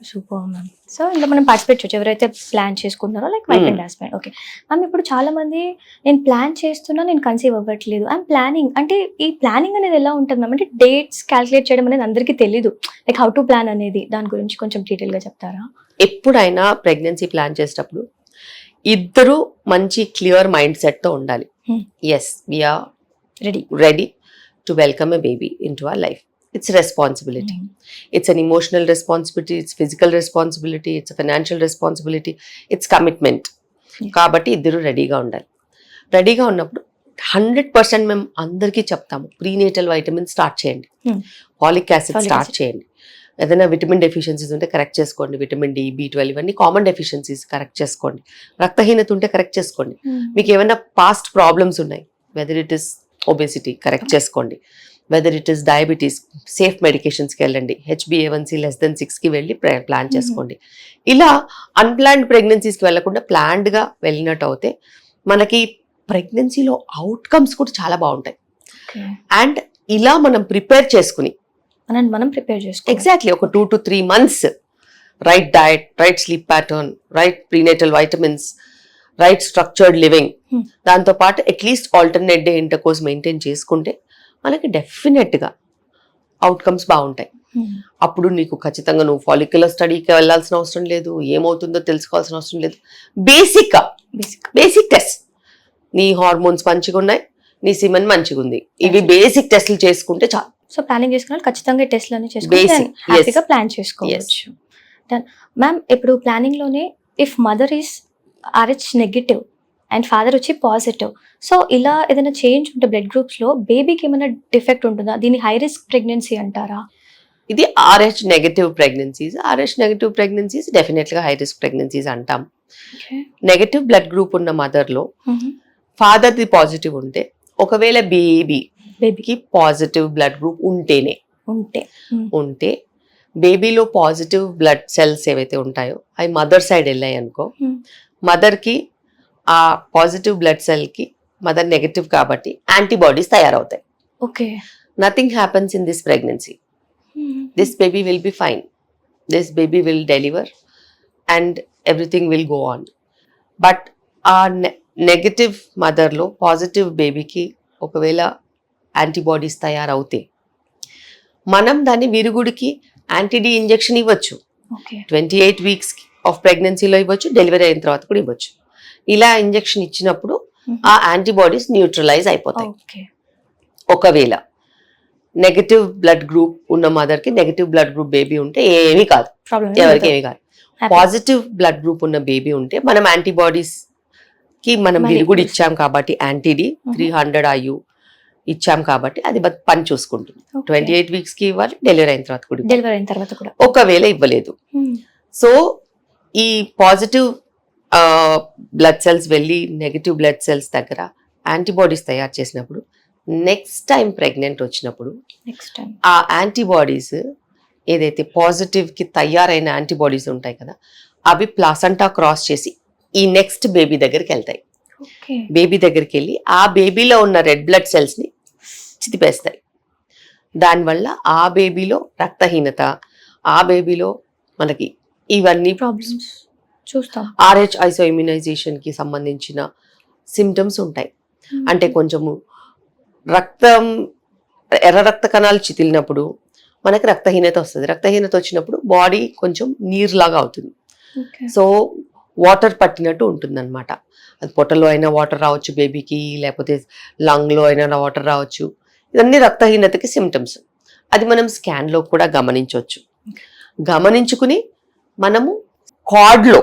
Super ma'am. So ఇందులో మనం పార్టిసిపేట్ చేయొచ్చు ఎవరైతే ప్లాన్ చేసుకుంటున్నారో, like wife and husband. Okay ma'am, ఇప్పుడు చాలా మంది నేను ప్లాన్ చేస్తున్నా, నేను కన్సీవ్ అవ్వట్లేదు, ఐఎమ్ ప్లానింగ్ అంటే, ఈ ప్లానింగ్ అనేది ఎలా ఉంటుంది మ్యామ్? అంటే డేట్స్ క్యాల్కులేట్ చేయడం అనేది అందరికీ తెలీదు, లైక్ హౌ టు ప్లాన్ అనేది, దాని గురించి కొంచెం డీటెయిల్ గా చెప్తారా? ఎప్పుడైనా ప్రెగ్నెన్సీ ప్లాన్ చేసేటప్పుడు ఇద్దరు మంచి క్లియర్ మైండ్ సెట్ తో ఉండాలి. Yes, we are ready to welcome a baby into our life. It's a responsibility. It's an emotional responsibility, it's physical responsibility, it's a financial responsibility, it's commitment. కాబట్టి ఇద్దరు రెడీగా ఉండాలి. రెడీగా ఉన్నప్పుడు 100% మేము అందరికీ చెప్తాము, ప్రీనేటల్ వైటమిన్ స్టార్ట్ చేయండి, ఫాలిక్ యాసిడ్ స్టార్ట్ చేయండి, ఏదైనా విటమిన్ డెఫిషియన్సీస్ ఉంటే కరెక్ట్ చేసుకోండి, విటమిన్ డి, B12 ఇవన్నీ కామన్ డెఫిషియన్సీస్ కరెక్ట్ చేసుకోండి, రక్తహీనత ఉంటే కరెక్ట్ చేసుకోండి, మీకు ఏమైనా పాస్ట్ ప్రాబ్లమ్స్ ఉన్నాయి, whether it is obesity correct చేసుకోండి, whether it is diabetes safe మెడికేషన్స్కి వెళ్ళండి, HbA1c less than 6కి వెళ్ళి ప్లాన్ చేసుకోండి. ఇలా అన్ప్లాన్డ్ ప్రెగ్నెన్సీస్కి వెళ్ళకుండా ప్లాన్డ్గా వెళ్ళినట్టు అయితే మనకి ప్రెగ్నెన్సీలో అవుట్కమ్స్ కూడా చాలా బాగుంటాయి. అండ్ ఇలా మనం ప్రిపేర్ చేసుకుని ఎగ్జాక్ట్లీ ఒక 2 to 3 months right diet, right sleep pattern, right prenatal vitamins, right structured living, దాంతోపాటు at least alternate day intercourse maintain చేసుకుంటే మనకి డెఫినెట్గా అవుట్కమ్స్ బాగుంటాయి. అప్పుడు నీకు ఖచ్చితంగా నువ్వు ఫాలిక్యులర్ స్టడీకి వెళ్ళాల్సిన అవసరం లేదు, ఏమవుతుందో తెలుసుకోవాల్సిన అవసరం లేదు. బేసిక్ టెస్ట్, నీ హార్మోన్స్ మంచిగా ఉన్నాయి, నీ సిమెన్ మంచిగా ఉంది, ఇవి బేసిక్ టెస్ట్లు చేసుకుంటే చాలు. సో ప్లానింగ్ చేసుకున్న ఖచ్చితంగా టెస్ట్లు అన్ని చేసుకుంటే ప్లాన్ చేసుకోవచ్చు. మ్యామ్, ఇప్పుడు ప్లానింగ్ లోనే if mother is RH negative and father వచ్చి పాజిటివ్, సో ఇలా ఏదైనా చేంజ్ ఉంటే బ్లడ్ గ్రూప్స్ లో బేబీకి ఏమైనా డిఫెక్ట్ ఉంటుందా? దీన్ని హై రిస్క్ ప్రెగ్నెన్సీ అంటారా? ఇది RH నెగటివ్ ప్రెగ్నెన్సీస్ డెఫినెట్గా హై రిస్క్ ప్రెగ్నెన్సీస్ అంటాం. నెగటివ్ బ్లడ్ గ్రూప్ ఉన్న మదర్లో ఫాదర్ది పాజిటివ్ ఉంటే, ఒకవేళ బేబీకి పాజిటివ్ బ్లడ్ గ్రూప్ ఉంటే బేబీలో పాజిటివ్ బ్లడ్ సెల్స్ ఏవైతే ఉంటాయో అవి మదర్ సైడ్ వెళ్ళాయి అనుకో, మదర్కి ఆ పాజిటివ్ బ్లడ్ సెల్కి మదర్ నెగటివ్ కాబట్టి యాంటీబాడీస్ తయారవుతాయి. Okay, nothing happens in this pregnancy. This baby will be fine, this baby will deliver and everything will go on. But ఆ నెగటివ్ మదర్లో పాజిటివ్ బేబీకి ఒకవేళ యాంటీబాడీస్ తయారవుతే మనం దాన్ని విరుగుడికి యాంటీడీ ఇంజెక్షన్ ఇవ్వచ్చు. 28 weeks of ప్రెగ్నెన్సీలో ఇవ్వచ్చు, డెలివరీ అయిన తర్వాత కూడా ఇవ్వచ్చు. ఇలా ఇంజెక్షన్ ఇచ్చినప్పుడు ఆ యాంటీబాడీస్ న్యూట్రలైజ్ అయిపోతాయి. ఒకవేళ నెగటివ్ బ్లడ్ గ్రూప్ ఉన్న మదర్కి నెగటివ్ బ్లడ్ గ్రూప్ బేబీ ఉంటే ఏమీ కాదు, ఎవరికి ఏమీ కాదు. పాజిటివ్ బ్లడ్ గ్రూప్ ఉన్న బేబీ ఉంటే మనం యాంటీబాడీస్ కి మనం విరుగుడు ఇచ్చాం కాబట్టి యాంటీడీ 300 IU ఇచ్చాం కాబట్టి అది పని చూసుకుంటుంది. 28 weeks కి ఇవ్వాలి, డెలివరీ అయిన తర్వాత కూడా. ఒకవేళ ఇవ్వలేదు, సో ఈ పాజిటివ్ బ్లడ్ సెల్స్ వెళ్ళి నెగటివ్ బ్లడ్ సెల్స్ దగ్గర యాంటీబాడీస్ తయారు చేసినప్పుడు నెక్స్ట్ టైం ప్రెగ్నెంట్ వచ్చినప్పుడు ఆ యాంటీబాడీస్ ఏదైతే పాజిటివ్ కి తయారైన యాంటీబాడీస్ ఉంటాయి కదా, అవి ప్లాసెంటా క్రాస్ చేసి ఈ నెక్స్ట్ బేబీ దగ్గరికి వెళ్తాయి. బేబీ దగ్గరికి వెళ్ళి ఆ బేబీలో ఉన్న రెడ్ బ్లడ్ సెల్స్ ని చితిపేస్తాయి. దానివల్ల ఆ బేబీలో రక్తహీనత, ఆ బేబీలో మనకి ఇవన్నీ ప్రాబ్లమ్స్ చూస్తాం. RH ఐసోఇమ్యునైజేషన్ కి సంబంధించిన సిమ్టమ్స్ ఉంటాయి. అంటే కొంచెము ఎర్ర రక్త కణాలు చితిలినప్పుడు మనకి రక్తహీనత వస్తుంది. రక్తహీనత వచ్చినప్పుడు బాడీ కొంచెం నీరులాగా అవుతుంది. సో వాటర్ పట్టినట్టు ఉంటుంది అనమాట. అది పొట్టలో అయినా వాటర్ రావచ్చు బేబీకి, లేకపోతే లంగ్లో అయినా వాటర్ రావచ్చు. ఇవన్నీ రక్తహీనతకి సిమ్టమ్స్. అది మనం స్కాన్లో కూడా గమనించవచ్చు. గమనించుకుని మనము కార్డ్లో,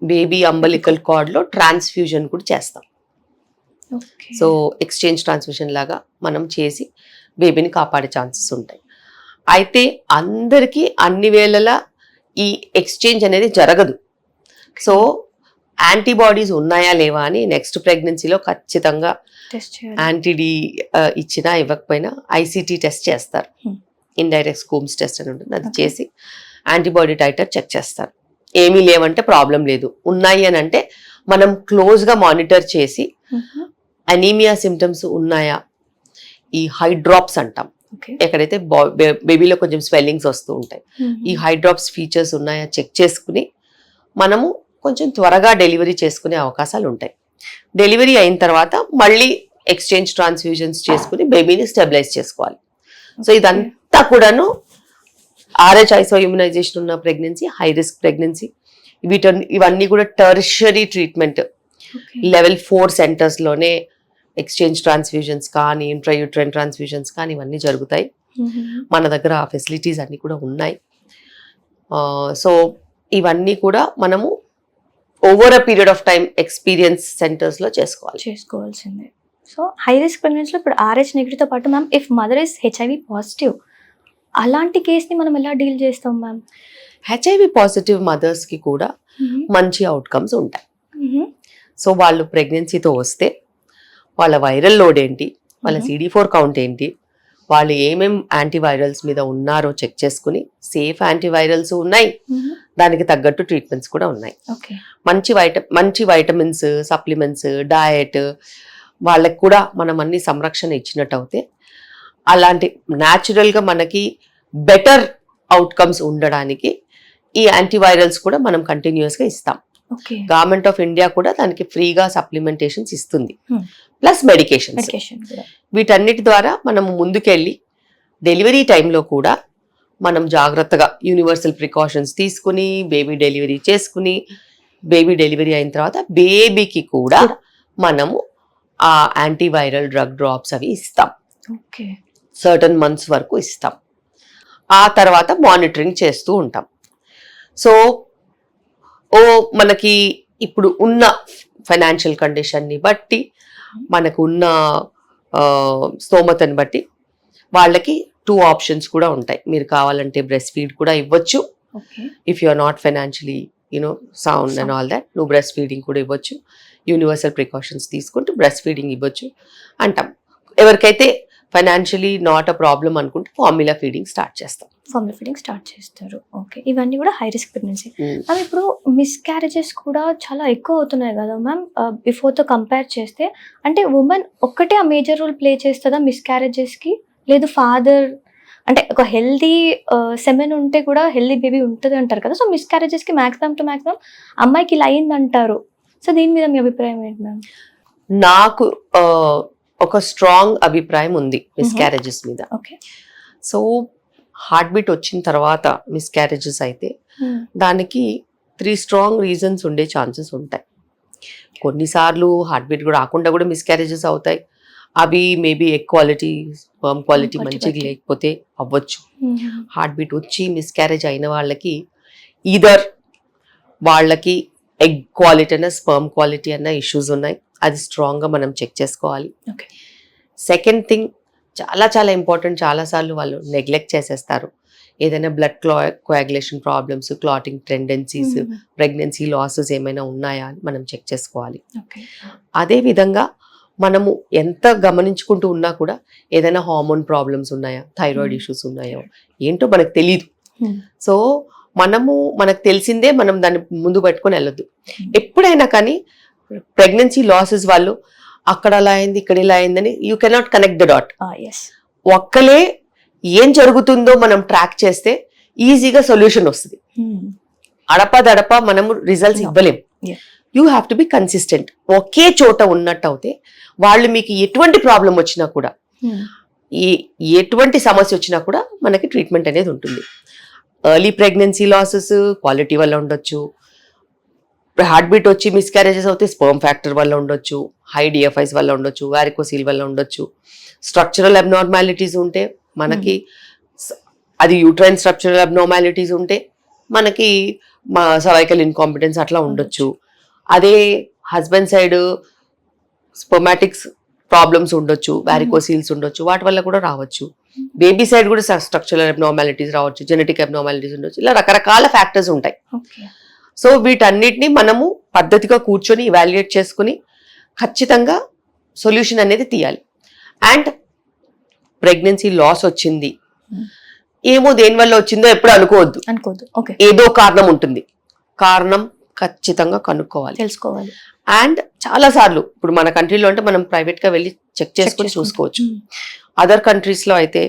బేబీ అంబలికల్ కార్డ్లో ట్రాన్స్ఫ్యూజన్ కూడా చేస్తాం. సో ఎక్స్చేంజ్ ట్రాన్స్ఫ్యూజన్ లాగా మనం చేసి బేబీని కాపాడే ఛాన్సెస్ ఉంటాయి. అయితే అందరికీ అన్ని వేళలా ఈ ఎక్స్చేంజ్ అనేది జరగదు. సో యాంటీబాడీస్ ఉన్నాయా లేవా అని నెక్స్ట్ ప్రెగ్నెన్సీలో ఖచ్చితంగా యాంటీడీ ఇచ్చినా ఇవ్వకపోయినా ICT టెస్ట్ చేస్తారు. ఇండైరెక్ట్ స్కోమ్స్ టెస్ట్ అని ఉంటుంది, అది చేసి యాంటీబాడీ టైటర్ చెక్ చేస్తారు. ఏమీ లేవంటే ప్రాబ్లం లేదు, ఉన్నాయి అని అంటే మనం క్లోజ్గా మానిటర్ చేసి అనీమియా సిమ్టమ్స్ ఉన్నాయా, ఈ హైడ్రాప్స్ అంటాం, ఎక్కడైతే బేబీలో కొంచెం స్వెల్లింగ్స్ వస్తూ ఉంటాయి, ఈ హైడ్రాప్స్ ఫీచర్స్ ఉన్నాయా చెక్ చేసుకుని మనము కొంచెం త్వరగా డెలివరీ చేసుకునే అవకాశాలు ఉంటాయి. డెలివరీ అయిన తర్వాత మళ్ళీ ఎక్స్చేంజ్ ట్రాన్స్ఫ్యూజన్స్ చేసుకుని బేబీని స్టెబిలైజ్ చేసుకోవాలి. సో ఇదంతా కూడాను RH ఐసోఇమ్యునైజేషన్ ఉన్న ప్రెగ్నెన్సీ, హై రిస్క్ ప్రెగ్నెన్సీ, ఇవన్నీ కూడా టెర్షరీ ట్రీట్మెంట్ లెవెల్ 4 సెంటర్స్లోనే ఎక్స్చేంజ్ ట్రాన్స్ఫ్యూజన్స్ కానీ ఇంట్రాయూట్రైన్ ట్రాన్స్ఫ్యూజన్స్ కానీ ఇవన్నీ జరుగుతాయి. మన దగ్గర ఆ ఫెసిలిటీస్ అన్నీ కూడా ఉన్నాయి. సో ఇవన్నీ కూడా మనము over a period of time experience సెంటర్స్లో చేసుకోవాల్సిందే. సో హై రిస్క్ ప్రెగ్నెన్సీలో ఇప్పుడు RH నెగిటివ్తో పాటు ma'am, if mother is HIV positive, అలాంటి కేస్ని మనం ఎలా డీల్ చేస్తాం మ్యామ్? HIV పాజిటివ్ మదర్స్కి కూడా మంచి అవుట్కమ్స్ ఉంటాయి. సో వాళ్ళు ప్రెగ్నెన్సీతో వస్తే వాళ్ళ వైరల్ లోడ్ ఏంటి, వాళ్ళ CD4 కౌంట్ ఏంటి, వాళ్ళు ఏమేం యాంటీవైరల్స్ మీద ఉన్నారో చెక్ చేసుకుని, సేఫ్ యాంటీవైరల్స్ ఉన్నాయి, దానికి తగ్గట్టు ట్రీట్మెంట్స్ కూడా ఉన్నాయి. మంచి వైటమిన్స్, సప్లిమెంట్స్, డయట్, వాళ్ళకి కూడా మనం అన్ని సంరక్షణ ఇచ్చినట్టు అవుతే అలాంటి న్యాచురల్గా మనకి బెటర్ అవుట్కమ్స్ ఉండడానికి ఈ యాంటీవైరల్స్ కూడా మనం కంటిన్యూస్గా ఇస్తాం. గవర్నమెంట్ ఆఫ్ ఇండియా కూడా దానికి ఫ్రీగా సప్లిమెంటేషన్స్ ఇస్తుంది, ప్లస్ మెడికేషన్స్. వీటన్నిటి ద్వారా మనం ముందుకెళ్ళి డెలివరీ టైంలో కూడా మనం జాగ్రత్తగా యూనివర్సల్ ప్రికాషన్స్ తీసుకుని బేబీ డెలివరీ చేసుకుని, బేబీ డెలివరీ అయిన తర్వాత బేబీకి కూడా మనము ఆ యాంటీవైరల్ డ్రగ్ డ్రాప్స్ అవి ఇస్తాం. సర్టన్ మంత్స్ వరకు ఇస్తాం. ఆ తర్వాత మానిటరింగ్ చేస్తూ ఉంటాం. సో మనకి ఇప్పుడు ఉన్న ఫైనాన్షియల్ కండిషన్ని బట్టి, మనకు ఉన్న స్తోమతని బట్టి వాళ్ళకి 2 ఆప్షన్స్ కూడా ఉంటాయి. మీరు కావాలంటే బ్రెస్ట్ ఫీడ్ కూడా ఇవ్వచ్చు. Okay. If you are not financially sound and all that, నువ్వు బ్రెస్ట్ ఫీడింగ్ కూడా ఇవ్వచ్చు. యూనివర్సల్ ప్రికాషన్స్ తీసుకుంటూ బ్రెస్ట్ ఫీడింగ్ ఇవ్వచ్చు అంటాం. ఎవరికైతే ఫైనాన్షియలీ నాట్ అ ప్రాబ్లం అనుకుంటే ఫార్ములా ఫీడింగ్ స్టార్ట్ చేస్తాం. ఫార్ములా ఫీడింగ్ స్టార్ట్ చేస్తారు. ఓకే. ఇవన్నీ కూడా హై రిస్క్ ప్రెగ్నెన్సీ. మ్యామ్ ఇప్పుడు మిస్క్యారేజెస్ కూడా చాలా ఎక్కువ అవుతున్నాయి కదా మ్యామ్, బిఫోర్తో కంపేర్ చేస్తే. అంటే ఉమెన్ ఒక్కటే ఆ మేజర్ రోల్ ప్లే చేస్తుందా మిస్క్యారేజెస్కి? లేదు ఫాదర్, అంటే ఒక హెల్దీ సెమెన్ ఉంటే కూడా హెల్దీ బేబీ ఉంటుంది అంటారు కదా. సో మిస్క్యారేజెస్కి మ్యాక్సిమం టు మ్యాక్సిమం అమ్మాయికి ఇలా అయింది అంటారు. సో దీని మీద మీ అభిప్రాయం ఏంటి మ్యామ్? నాకు ఒక స్ట్రాంగ్ అభిప్రాయం ఉంది మిస్క్యారేజెస్ మీద. ఓకే. సో హార్ట్ బీట్ వచ్చిన తర్వాత మిస్క్యారేజెస్ అయితే దానికి 3 స్ట్రాంగ్ రీజన్స్ ఉండే ఛాన్సెస్ ఉంటాయి. కొన్నిసార్లు హార్ట్ బీట్ కూడా రాకుండా కూడా మిస్క్యారేజెస్ అవుతాయి. అవి maybe egg quality, sperm quality మంచిగా లేకపోతే అవ్వచ్చు. హార్ట్ బీట్ వచ్చి మిస్క్యారేజ్ అయిన వాళ్ళకి ఈదర్ వాళ్ళకి ఎగ్ క్వాలిటీ అన్న స్పర్మ్ క్వాలిటీ అన్న ఇష్యూస్ ఉన్నాయి. అది స్ట్రాంగ్గా మనం చెక్ చేసుకోవాలి. ఓకే. సెకండ్ థింగ్ చాలా చాలా ఇంపార్టెంట్, చాలాసార్లు వాళ్ళు నెగ్లెక్ట్ చేసేస్తారు. ఏదైనా blood coagulation problems, clotting tendencies, pregnancy losses ఏమైనా ఉన్నాయా అని మనం చెక్ చేసుకోవాలి. అదేవిధంగా మనము ఎంత గమనించుకుంటూ ఉన్నా కూడా ఏదైనా హార్మోన్ ప్రాబ్లమ్స్ ఉన్నాయా, థైరాయిడ్ ఇష్యూస్ ఉన్నాయో ఏంటో మనకు తెలియదు. సో మనకు తెలిసిందే మనం దాన్ని ముందు పెట్టుకొని వెళ్ళొద్దు. ఎప్పుడైనా కానీ ప్రెగ్నెన్సీ లాసెస్ వాళ్ళు అక్కడ అలా అయింది, ఇక్కడ ఇలా అయిందని you cannot connect the dot. ఒక్కలే ఏం జరుగుతుందో మనం ట్రాక్ చేస్తే ఈజీగా సొల్యూషన్ వస్తుంది. అడపదడప మనము రిజల్ట్స్ ఇవ్వలేం. You have to be consistent. ఒకే చోట ఉన్నట్టు అయితే వాళ్ళు మీకు ఎటువంటి ప్రాబ్లం వచ్చినా కూడా, ఎటువంటి సమస్య వచ్చినా కూడా మనకి ట్రీట్మెంట్ అనేది ఉంటుంది. ఎర్లీ ప్రెగ్నెన్సీ లాసెస్ క్వాలిటీ వల్ల ఉండొచ్చు, హార్ట్ బీట్ వచ్చి మిస్క్యారేజెస్ అవుతే స్పర్మ్ ఫ్యాక్టర్ వల్ల ఉండొచ్చు, హై డిఎఫ్ఐస్ వల్ల ఉండొచ్చు, వారికోసీల్ వల్ల ఉండొచ్చు, స్ట్రక్చరల్ అబ్నార్మాలిటీస్ ఉంటే మనకి, అది యూట్రైన్ స్ట్రక్చరల్ అబ్నార్మాలిటీస్ ఉంటే మనకి సర్వైకల్ ఇన్కాంపిటెన్స్ అట్లా ఉండొచ్చు. అదే హస్బెండ్ సైడ్ స్పర్మాటిక్స్ ప్రాబ్లమ్స్ ఉండొచ్చు, వారికోసీల్స్ ఉండొచ్చు, వాటి వల్ల కూడా రావచ్చు. బేబీ సైడ్ కూడా స్ట్రక్చరల్ అబ్నార్మాలిటీస్ రావచ్చు, జెనెటిక్ అబ్నార్మాలిటీస్ ఉండొచ్చు. ఇలా రకరకాల ఫ్యాక్టర్స్ ఉంటాయి. సో వీటన్నిటిని మనము పద్ధతిగా కూర్చొని ఇవాల్యుయేట్ చేసుకుని ఖచ్చితంగా సొల్యూషన్ అనేది తీయాలి. అండ్ ప్రెగ్నెన్సీ లాస్ వచ్చింది, ఏమో దేనివల్ల వచ్చిందో ఎప్పుడు అనుకోవద్దు. ఏదో కారణం ఉంటుంది, కారణం ఖచ్చితంగా కనుక్కోవాలి, తెలుసుకోవాలి. అండ్ చాలా సార్లు ఇప్పుడు మన కంట్రీలో అంటే మనం ప్రైవేట్ గా వెళ్ళి చెక్ చేసుకుని చూసుకోవచ్చు. అదర్ కంట్రీస్ లో అయితే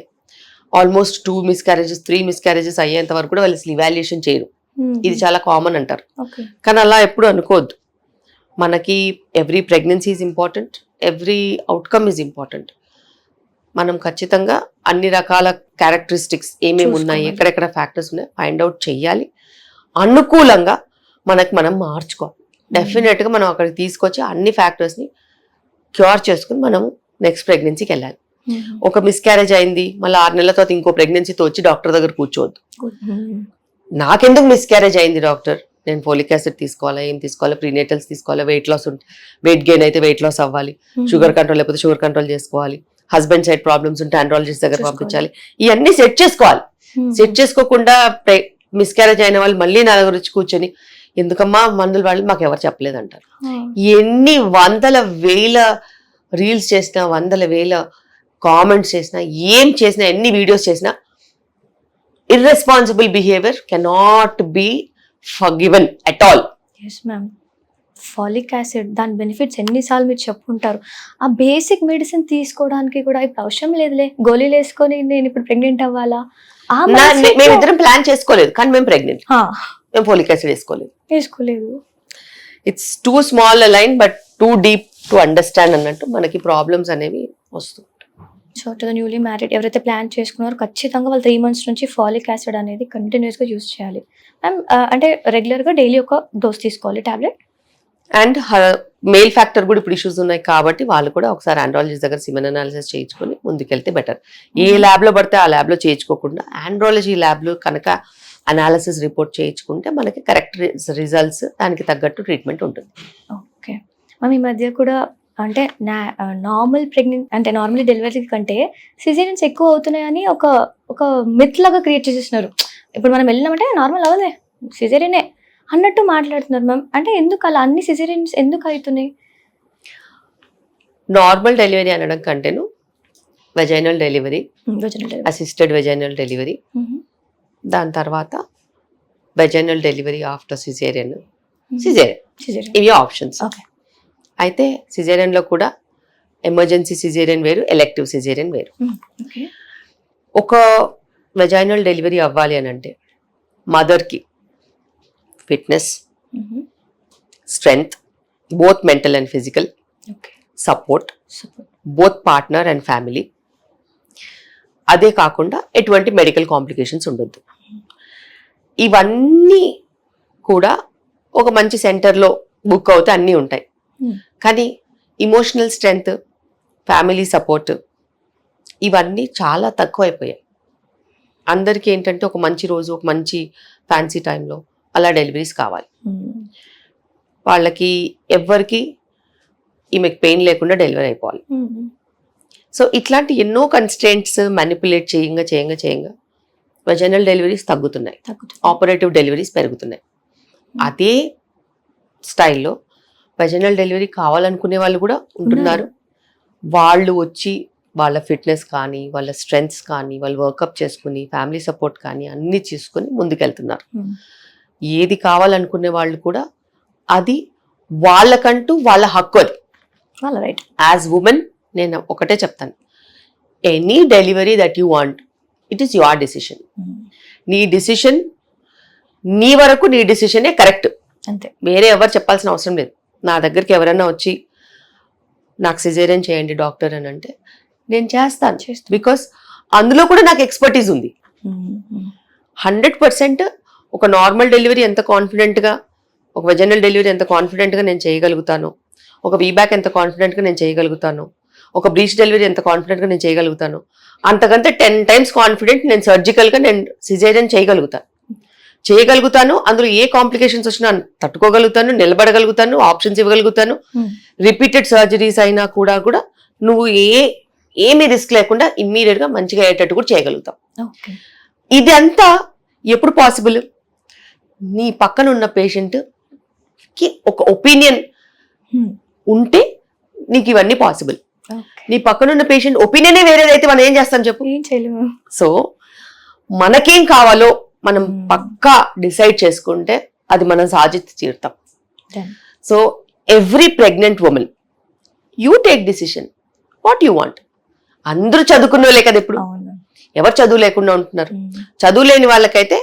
ఆల్మోస్ట్ 2 మిస్క్యారేజెస్ 3 మిస్క్యారేజెస్ అయ్యేంత వరకు కూడా వాళ్ళు అసలు ఇవాల్యుయేషన్ చేయరు. ఇది చాలా కామన్ అంటారు, కానీ అలా ఎప్పుడు అనుకోవద్దు. మనకి every pregnancy is important, every outcome is important. మనం ఖచ్చితంగా అన్ని రకాల క్యారెక్టరిస్టిక్స్ ఏమేమి ఉన్నాయి, ఎక్కడెక్కడ ఫ్యాక్టర్స్ ఉన్నాయి ఫైండ్ అవుట్ చెయ్యాలి. అనుకూలంగా మనం మార్చుకోవాలి. డెఫినెట్గా మనం అక్కడికి తీసుకొచ్చి అన్ని ఫ్యాక్టర్స్ని క్యూర్ చేసుకుని మనం నెక్స్ట్ ప్రెగ్నెన్సీకి వెళ్ళాలి. ఒక మిస్క్యారేజ్ అయింది, మళ్ళీ 6 నెలల తర్వాత ఇంకో ప్రెగ్నెన్సీతో వచ్చి డాక్టర్ దగ్గర కూర్చోవద్దు. నాకెందుకు మిస్క్యారేజ్ అయింది డాక్టర్, నేను ఫోలిక్ యాసిడ్ తీసుకోవాలా, ఏం తీసుకోవాలా, ప్రీనేటల్స్ తీసుకోవాలా, వెయిట్ లాస్ ఉంటే వెయిట్ గెయిన్ అయితే వెయిట్ లాస్ అవ్వాలి, షుగర్ కంట్రోల్ లేకపోతే షుగర్ కంట్రోల్ చేసుకోవాలి, హస్బెండ్ సైడ్ ప్రాబ్లమ్స్ ఉంటే ఆండ్రాలజిస్ట్ దగ్గర పంపించాలి. ఇవన్నీ సెట్ చేసుకోవాలి. సెట్ చేసుకోకుండా మిస్క్యారేజ్ అయిన వాళ్ళు మళ్ళీ నా దగ్గర వచ్చి కూర్చొని ఎందుకమ్మా మందులు వాళ్ళు మాకు ఎవరు చెప్పలేదంటారు. ఎన్ని వందల వేల రీల్స్ చేసినా, వందల వేల కామెంట్స్ చేసినా, ఏం చేసినా, ఎన్ని వీడియోస్ చేసినా irresponsible behavior cannot be forgiven at all. Yes ma'am. Phallic acid దాని బెనిఫిట్స్ ఎన్నిసార్లు మీరు చెప్పుకుంటారు. ఆ బేసిక్ మెడిసిన్ తీసుకోవడానికి కూడా ఇప్పుడు అవసరం లేదులే, గోళీలు వేసుకొని నేను ఇప్పుడు ప్రెగ్నెంట్ అవ్వాలా. మేమిద్దరం ప్లాన్ చేసుకోలేదు, కానీ మేము ప్రెగ్నెంట్, మేము ఫోలిక్ యాసిడ్ వేసుకోలేదు. It's two small align but too deep to understand అన్నట్టు మనకి ప్రాబ్లమ్స్ అనేవి వస్తుంది. So to the newly married ఎవరైతే ప్లాన్ చేసుకున్నారో ఖచ్చితంగా వాళ్ళు 3 months నుంచి ఫాలిక్ యాసిడ్ అనేది కంటిన్యూస్గా యూజ్ చేయాలి. మ్యామ్ అంటే రెగ్యులర్గా డైలీ ఒక డోస్ తీసుకోవాలి టాబ్లెట్. అండ్ మెయిల్ ఫ్యాక్టర్ కూడా ఇప్పుడు ఇష్యూస్ ఉన్నాయి కాబట్టి వాళ్ళు కూడా ఒకసారి ఆండ్రాలజిస్ట్ దగ్గర సిమెన్ అనాలిసిస్ చేయించుకొని ముందుకెళ్తే బెటర్. ఏ ల్యాబ్లో పడితే ఆ ల్యాబ్లో చేయించుకోకుండా ఆండ్రాలజీ ల్యాబ్లో కనుక అనాలిసిస్ రిపోర్ట్ చేయించుకుంటే మనకి కరెక్ట్ రిజల్ట్స్, దానికి తగ్గట్టు ట్రీట్మెంట్ ఉంటుంది. ఓకే మ్యామ్, ఈ మధ్య కూడా అంటే నార్మల్ ప్రెగ్నెంట్ అంటే నార్మల్ డెలివరీ కంటే సిజేరియన్స్ ఎక్కువ అవుతున్నాయని ఒక మిత్ లాగా క్రియేట్ చేసేస్తున్నారు. ఇప్పుడు మనం వెళ్ళినామంటే నార్మల్ అవ్వలే సిజేరియనే అన్నట్టు మాట్లాడుతున్నారు మ్యామ్. అంటే ఎందుకు అలా అన్ని సిజేరియన్స్ ఎందుకు అవుతున్నాయి? నార్మల్ డెలివరీ అనడం కంటేను vaginal delivery, assisted vaginal delivery, దాని తర్వాత vaginal delivery after caesarean, caesarean, ఇవి ఆప్షన్స్. అయితే సిజేరియన్లో కూడా ఎమర్జెన్సీ సిజేరియన్ వేరు, ఎలెక్టివ్ సిజేరియన్ వేరు. ఒక వెజైనల్ డెలివరీ అవ్వాలి అని అంటే మదర్కి fitness, strength, both mental and physical, support, both partner and family, అదే కాకుండా ఎటువంటి మెడికల్ కాంప్లికేషన్స్ ఉండొద్దు. ఇవన్నీ కూడా ఒక మంచి సెంటర్లో బుక్ అవుతే అన్నీ ఉంటాయి. కానీ ఇమోషనల్ స్ట్రెంగ్త్, ఫ్యామిలీ సపోర్ట్ ఇవన్నీ చాలా తక్కువ అయిపోయాయి. అందరికీ ఏంటంటే ఒక మంచి రోజు, ఒక మంచి ఫ్యాన్సీ టైంలో అలా డెలివరీస్ కావాలి. వాళ్ళకి ఎవ్వరికి ఈమెకు పెయిన్ లేకుండా డెలివరీ అయిపోవాలి. సో ఇట్లాంటి ఎన్నో కన్స్ట్రెంట్స్ మ్యానిపులేట్ చేయంగా వెజైనల్ డెలివరీస్ తగ్గుతున్నాయి, ఆపరేటివ్ డెలివరీస్ పెరుగుతున్నాయి. అదే స్టైల్లో వెజైనల్ డెలివరీ కావాలనుకునే వాళ్ళు కూడా ఉంటున్నారు. వాళ్ళు వచ్చి వాళ్ళ ఫిట్నెస్ కానీ, వాళ్ళ స్ట్రెంగ్త్స్ కానీ, వాళ్ళు వర్కప్ చేసుకుని, ఫ్యామిలీ సపోర్ట్ కానీ అన్ని చేసుకుని ముందుకెళ్తున్నారు. ఏది కావాలనుకునే వాళ్ళు కూడా అది వాళ్ళకంటూ వాళ్ళ హక్కు, అది రైట్. యాజ్ ఉమెన్ నేను ఒకటే చెప్తాను, any delivery that you want, it is your decision. నీ డెసిషన్, నీ వరకు నీ డెసిషనే కరెక్ట్, అంతే. వేరే ఎవరు చెప్పాల్సిన అవసరం లేదు. నా దగ్గరికి ఎవరైనా వచ్చి నాకు సిజేరియన్ చేయండి డాక్టర్ అని అంటే నేను చేస్తాను, బికాస్ అందులో కూడా నాకు ఎక్స్పర్టీస్ ఉంది. 100% ఒక నార్మల్ డెలివరీ ఎంత కాన్ఫిడెంట్గా, ఒక వెజైనల్ డెలివరీ ఎంత కాన్ఫిడెంట్గా నేను చేయగలుగుతాను, ఒక వీబ్యాక్ ఎంత కాన్ఫిడెంట్గా నేను చేయగలుగుతాను, ఒక బ్రీచ్ డెలివరీ ఎంత కాన్ఫిడెంట్గా నేను చేయగలుగుతాను, అంతకంటే 10 times కాన్ఫిడెంట్ నేను సర్జికల్గా నేను సిజేరియన్ చేయగలుగుతాను. అందులో ఏ కాంప్లికేషన్స్ వచ్చినా తట్టుకోగలుగుతాను, నిలబడగలుగుతాను, ఆప్షన్స్ ఇవ్వగలుగుతాను. రిపీటెడ్ సర్జరీస్ అయినా కూడా నువ్వు ఏమీ రిస్క్ లేకుండా ఇమ్మీడియట్ గా మంచిగా అయ్యేటట్టు కూడా చేయగలుగుతాం. ఇది అంతా ఎప్పుడు పాసిబుల్? నీ పక్కన ఉన్న పేషెంట్ కి ఒక ఒపీనియన్ ఉంటే నీకు ఇవన్నీ పాసిబుల్. నీ పక్కన ఉన్న పేషెంట్ ఒపీనియనే వేరేదైతే మనం ఏం చేస్తాం చెప్పు? సో మనకేం కావాలో మనం పక్కా డిసైడ్ చేసుకుంటే అది మనం సాధించి తీరుతాం. So every pregnant women you take decision what you want. అందరూ చదువుకున్న వాళ్ళే కదా ఇప్పుడు, ఎవరు చదువు లేకుండా ఉంటున్నారు? చదువు లేని వాళ్ళకైతే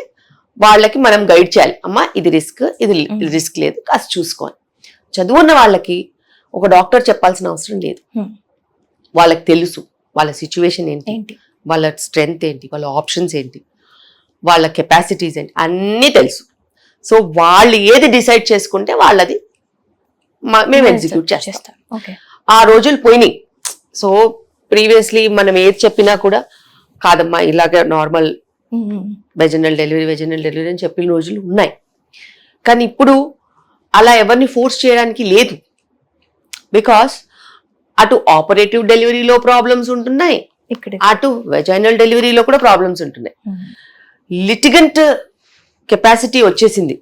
వాళ్ళకి మనం గైడ్ చేయాలి, అమ్మా ఇది రిస్క్, ఇది రిస్క్ లేదు, కాస్త చూసుకోవాలి. చదువున్న వాళ్ళకి ఒక డాక్టర్ చెప్పాల్సిన అవసరం లేదు. వాళ్ళకి తెలుసు వాళ్ళ సిచ్యువేషన్ ఏంటి, వాళ్ళ స్ట్రెంగ్త్ ఏంటి, వాళ్ళ ఆప్షన్స్ ఏంటి, వాళ్ళ కెపాసిటీస్ ఏంటి, అన్నీ తెలుసు. సో వాళ్ళు ఏది డిసైడ్ చేసుకుంటే వాళ్ళది మేము ఎగ్జిక్యూట్ చేస్తాం. ఆ రోజులు పోయినాయి. సో ప్రీవియస్లీ మనం ఏది చెప్పినా కూడా కాదమ్మా ఇలాగే నార్మల్ వెజైనల్ డెలివరీ అని చెప్పిన రోజులు ఉన్నాయి. కానీ ఇప్పుడు అలా ఎవరిని ఫోర్స్ చేయడానికి లేదు. బికాస్ అటు ఆపరేటివ్ డెలివరీలో ప్రాబ్లమ్స్ ఉంటున్నాయి, అటు వెజైనల్ డెలివరీలో కూడా ప్రాబ్లమ్స్ ఉంటున్నాయి. లిటిగెంట్ కెపాసిటీ వచ్చేసింది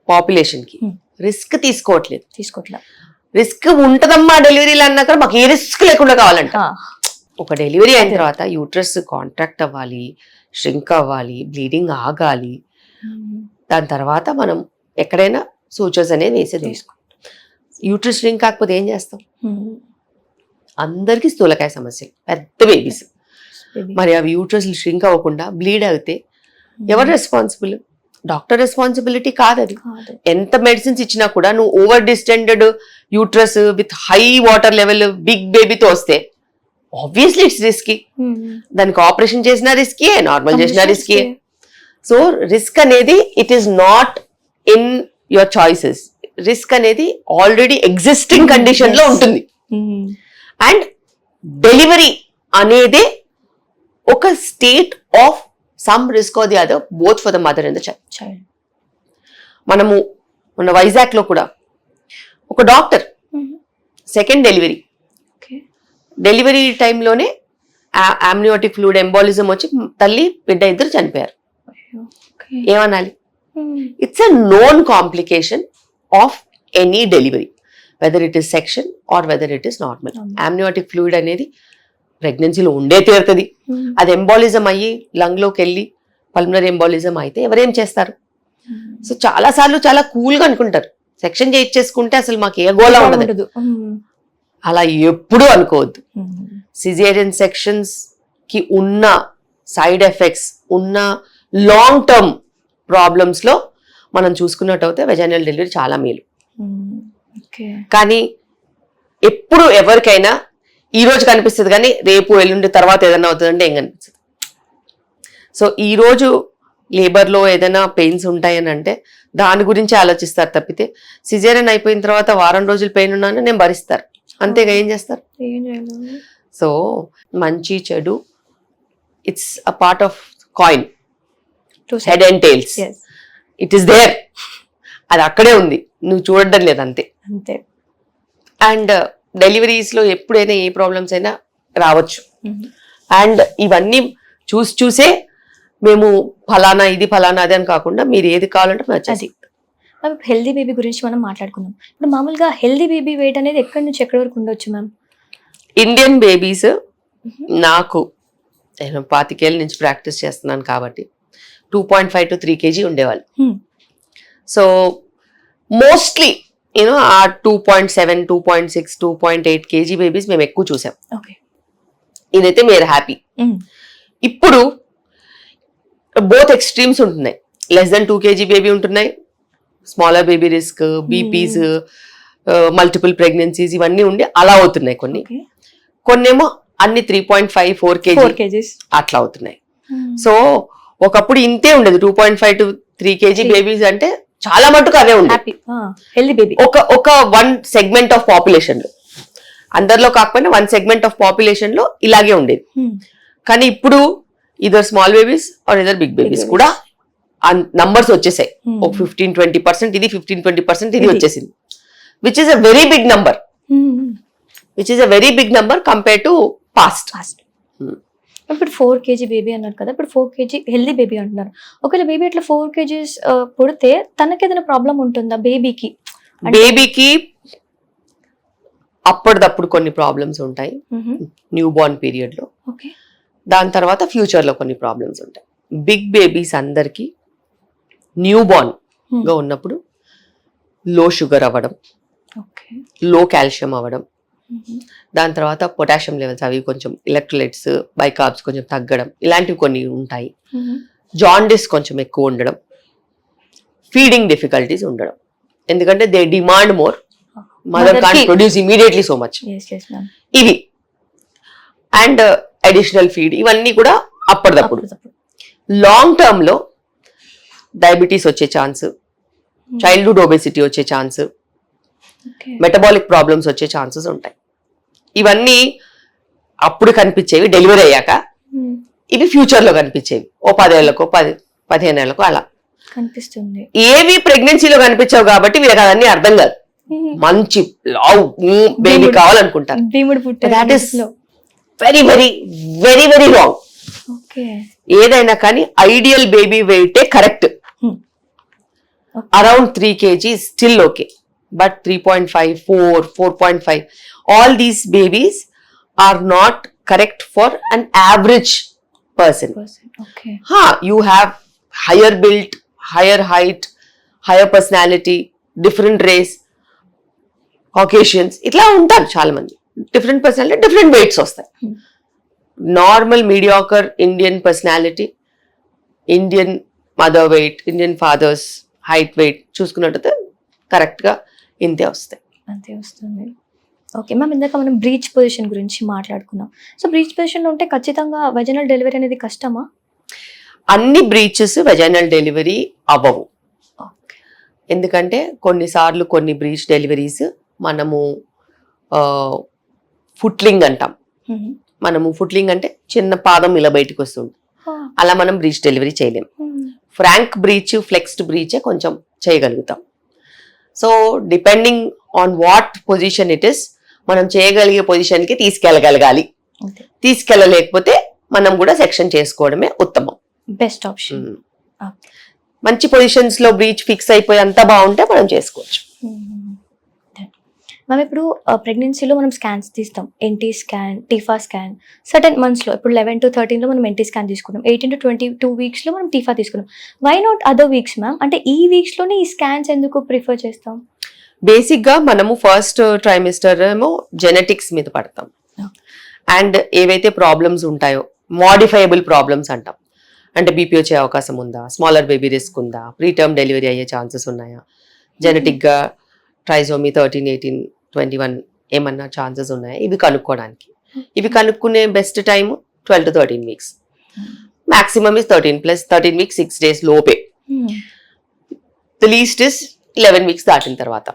పాపులేషన్ కి, రిస్క్ తీసుకోవట్లేదు. రిస్క్ ఉంటదమ్మా డెలివరీలు అన్నాక మాకు ఏ రిస్క్ లేకుండా కావాలంట. ఒక డెలివరీ అయిన తర్వాత యూట్రస్ కాంట్రాక్ట్ అవ్వాలి, ష్రింక్ అవ్వాలి, బ్లీడింగ్ ఆగాలి. దాని తర్వాత మనం ఎక్కడైనా సూచర్స్ అనేది వేసేది. యూట్రస్ ష్రింక్ కాకపోతే ఏం చేస్తాం? అందరికీ స్థూలకాయ సమస్యలు, పెద్ద బేబీస్. మరి అవి యూట్రస్ ష్రింక్ అవ్వకుండా బ్లీడ్ అయితే ఎవరు రెస్పాన్సిబుల్? డాక్టర్ రెస్పాన్సిబిలిటీ కాదు అది. ఎంత మెడిసిన్స్ ఇచ్చినా కూడా నువ్వు over distended uterus with high water level big బేబీతో వస్తే ఆబ్వియస్లీ ఇట్స్ రిస్కీ. దానికి ఆపరేషన్ చేసినా రిస్కీ, నార్మల్ చేసినా రిస్కీ. సో రిస్క్ అనేది it is not in your choices. Risk అనేది ఆల్రెడీ ఎగ్జిస్టింగ్ కండిషన్ లో ఉంటుంది. అండ్ డెలివరీ అనేదే ఒక state of some risk or the other, both for the mother and the child. మనము మన వైజాగ్ లో కూడా ఒక doctor second delivery. Okay. Delivery టైంలోనే ఆమ్నియోటిక్ ఫ్లూయిడ్ ఎంబాలిజం వచ్చి తల్లి బిడ్డ ఇద్దరు చనిపోయారు. ఓకే. ఏమనాలి? It's a known complication of any delivery, whether it is section or whether it is normal. Amniotic fluid అనేది ప్రెగ్నెన్సీలో ఉండే తీరుతుంది. అది ఎంబాలిజం అయ్యి లంగ్ లోకి వెళ్ళి పల్మనరీ ఎంబాలిజం అయితే ఎవరేం చేస్తారు? సో చాలా సార్లు చాలా కూల్ గా అనుకుంటారు, సెక్షన్ చేయించేసుకుంటే అసలు మాకు ఏ గోళ ఉండదు. అలా ఎప్పుడూ అనుకోవద్దు. సిజేరియన్ సెక్షన్స్ కి ఉన్న సైడ్ ఎఫెక్ట్స్, ఉన్న లాంగ్ టర్మ్ ప్రాబ్లమ్స్ లో మనం చూసుకున్నట్టయితే వెజైనల్ డెలివరీ చాలా మేలు. కానీ ఎప్పుడు ఎవరికైనా ఈ రోజు కనిపిస్తుంది కానీ రేపు ఎల్లుండి తర్వాత ఏదైనా అవుతుందంటే ఏం కనిపిస్తుంది. సో ఈ రోజు లేబర్ లో ఏదైనా పెయిన్స్ ఉంటాయని అంటే దాని గురించి ఆలోచిస్తారు తప్పితే సిజేరియన్ అయిపోయిన తర్వాత వారం రోజులు పెయిన్ ఉన్నాను నేను భరిస్తారు, అంతేగా ఏం చేస్తారు? సో మంచి చెడు it's a part of coin, head and tails. It is there, అది అక్కడే ఉంది, నువ్వు చూడడం లేదు అంతే. అండ్ డెలివరీస్ లో ఎప్పుడైనా ఏ ప్రాబ్లమ్స్ అయినా రావచ్చు. అండ్ ఇవన్నీ చూసే మేము ఫలానా ఇది ఫలానా అది అని కాకుండా మీరు ఏది కావాలంటే నచ్చేది. మ్యామ్ హెల్దీ బేబీ గురించి మనం మాట్లాడుకుందాం. ఇప్పుడు మామూలుగా హెల్దీ బేబీ వెయిట్ అనేది ఎక్కడి నుంచి ఎక్కడి వరకు ఉండొచ్చు మ్యామ్? ఇండియన్ బేబీస్ నాకు నేను 25 ఏళ్ళ నుంచి ప్రాక్టీస్ చేస్తున్నాను కాబట్టి 2.5 to 3 kg ఉండేవాళ్ళు. సో మోస్ట్లీ యూనో ఆ 2.7, 2.6, 2.8 kg బేబీస్ మేము ఎక్కువ చూసాం. ఇదైతే మీరు హ్యాపీ. ఇప్పుడు బోత్ ఎక్స్ట్రీమ్స్ ఉంటున్నాయి. లెస్ దెన్ 2 kg బేబీ ఉంటున్నాయి, smaller baby risk, BPs, multiple pregnancies ఇవన్నీ ఉండి అలా అవుతున్నాయి. కొన్నేమో అన్ని 3.5, 4 kg అట్లా అవుతున్నాయి. సో ఒకప్పుడు ఇంతే ఉండేది 2.5 to 3 kg బేబీస్ అంటే చాలా మటుకు అవే ఉండేది ఒక వన్ సెగ్మెంట్ ఆఫ్ పాపులేషన్ లో, అందరిలో కాకపోయినా వన్ సెగ్మెంట్ ఆఫ్ పాపులేషన్ లో ఇలాగే ఉండేది. కానీ ఇప్పుడు either small babies or either big babies కూడా నంబర్స్ వచ్చేసాయి. ఒక 15-20% ఇది, 15-20% ఇది వచ్చేసింది, which is a very big number compare to past. ఇప్పుడు 4 kg బేబీ అన్నారు కదా, ఇప్పుడు 4 kg హెల్దీ బేబీ అంటున్నారు. ఒకవేళ బేబీ అట్లా 4 kgs పుడితే తనకి ఏదైనా ప్రాబ్లం ఉంటుందా బేబీకి? బేబీకి అప్పటిదప్పుడు కొన్ని ప్రాబ్లమ్స్ ఉంటాయి న్యూ బోర్న్ పీరియడ్ లో. దాని తర్వాత ఫ్యూచర్ లో కొన్ని ప్రాబ్లమ్స్ ఉంటాయి. బిగ్ బేబీస్ అందరికి న్యూ బోర్న్ గా ఉన్నప్పుడు లో షుగర్ అవ్వడం, లో కాల్షియం అవ్వడం, దాని తర్వాత పొటాషియం లెవెల్స్ అవి కొంచెం, ఎలక్ట్రోలైట్స్, బైకార్బ్స్ కొంచెం తగ్గడం, ఇలాంటివి కొన్ని ఉంటాయి. జాండిస్ కొంచెం ఎక్కువ ఉండడం, ఫీడింగ్ డిఫికల్టీస్ ఉండడం, ఎందుకంటే they demand more, mother can't produce immediately so much, ఇవి. అండ్ అడిషనల్ ఫీడ్, ఇవన్నీ కూడా అప్పటిదప్పుడు. లాంగ్ టర్మ్ లో డయాబెటీస్ వచ్చే ఛాన్స్, చైల్డ్హుడ్ ఒబెసిటీ వచ్చే ఛాన్స్, మెటబాలిక్ ప్రాబ్లమ్స్ వచ్చే ఛాన్సెస్ ఉంటాయి. ఇవన్నీ అప్పుడు కనిపించేవి, డెలివరీ అయ్యాక. ఇవి ఫ్యూచర్ లో కనిపించేవి, ఓ 10 ఏళ్లకో 15 ఏళ్లకో అలా కనిపిస్తుంది. ఏవి ప్రెగ్నెన్సీలో కనిపించావు కాబట్టి వీళ్ళకి అవన్నీ అర్థం కాదు. మంచి లావ్ బేబీ కావాలనుకుంటారు. That is very very very very wrong. ఏదైనా కానీ ఐడియల్ బేబీ వెయిటే correct. Around 3 kg still okay, but 3.5, 4, 4.5, all these babies are not correct for an average person. You have higher build, higher height, higher personality, different race, Caucasians, itla untaru chaala mandi, different personality, different weights vastayi. Normal mediocre Indian personality, Indian mother weight, Indian father's height weight చూసుకున్నట్టయితే correct గా ఇంతే వస్తాయి. అంతే వస్తుంది. Okay ma'am, ఇందాక మనం breach position గురించి మాట్లాడుకున్నాం. సో బ్రీచ్ పొజిషన్ లో ఉంటే ఖచ్చితంగా వెజైనల్ డెలివరీ అనేది కష్టమా? అన్ని బ్రీచెస్ వెజైనల్ డెలివరీ అవ్వవు. ఎందుకంటే కొన్నిసార్లు కొన్ని బ్రీచ్ డెలివరీస్ మనము ఫుట్లింగ్ అంటాం. మనము ఫుట్లింగ్ అంటే చిన్న పాదం ఇలా బయటకు వస్తుంది, అలా మనం బ్రీచ్ డెలివరీ చేయలేం. ఫ్రాంక్ బ్రీచ్, ఫ్లెక్స్డ్ బ్రీచే కొంచెం చేయగలుగుతాం. So depending on what position it is, మనం చేయగలిగే పొజిషన్కి తీసుకెళ్ళగలగాలి. అంతే. తీసుకెళ్ళలేకపోతే మనం కూడా సెక్షన్ చేసుకోవడమే ఉత్తమం. Best option. మంచి పొజిషన్స్ లో బ్రీచ్ ఫిక్స్ అయిపోయి అంతా బాగుంటే మనం చేసుకోవచ్చు. మ్యామ్ ఇప్పుడు ప్రెగ్నెన్సీలో మనం స్కాన్స్ తీస్తాం, NT scan, TIFFA scan. Certain మంత్స్లో ఇప్పుడు 11 to 13లో మనం ఎన్టీ స్కాన్ తీసుకున్నాం, 18 to 22 వీక్స్లో మనం టీఫా తీసుకున్నాం. Why not other weeks ma'am? అంటే ఈ వీక్స్లోనే ఈ స్కాన్స్ ఎందుకు ప్రిఫర్ చేస్తాం? బేసిక్ గా మనము ఫస్ట్ ట్రైమిస్టర్ ఏమో జెనెటిక్స్ మీద పడతాం. అండ్ ఏవైతే ప్రాబ్లమ్స్ ఉంటాయో మోడిఫైయబుల్ ప్రాబ్లమ్స్ అంటాం. అంటే బీపీ వచ్చే అవకాశం ఉందా, స్మాలర్ బేబీ రిస్క్ ఉందా, ప్రీటర్మ్ డెలివరీ అయ్యే ఛాన్సెస్ ఉన్నాయా, జెనెటిక్ గా ట్రైజోమీ 13, 18, 21 ఏమన్నా ఛాన్సెస్ ఉన్నాయా, ఇవి కనుక్కోవడానికి. ఇవి కనుక్కునే best time 12 to 13 weeks. Maximum is 13 weeks 6 days లోపే. ద లీస్ట్ ఇస్ 11 వీక్స్ దాటిన తర్వాత.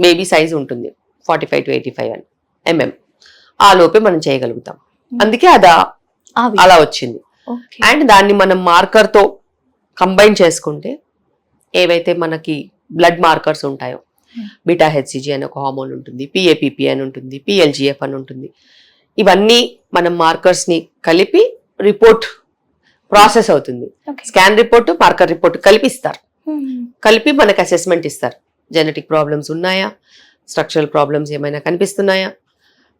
బేబీ సైజ్ ఉంటుంది 45 to 85 mm. ఆ లోపే మనం చేయగలుగుతాం. అందుకే అలా వచ్చింది. అండ్ దాన్ని మనం మార్కర్ తో కంబైన్ చేసుకుంటే ఏవైతే మనకి బ్లడ్ మార్కర్స్ ఉంటాయో, బీటా హెచ్సిజీ అని ఒక హార్మోన్ ఉంటుంది, పిఏపిపి అని ఉంటుంది, పిఎల్జిఎఫ్ అని ఉంటుంది. ఇవన్నీ మనం మార్కర్స్ ని కలిపి రిపోర్ట్ ప్రాసెస్ అవుతుంది. స్కాన్ రిపోర్ట్, మార్కర్ రిపోర్ట్ కలిపి ఇస్తారు. కలిపి మనకు అసెస్మెంట్ ఇస్తారు. జెనెటిక్ ప్రాబ్లమ్స్ ఉన్నాయా, స్ట్రక్చరల్ ప్రాబ్లమ్స్ ఏమైనా కనిపిస్తున్నాయా,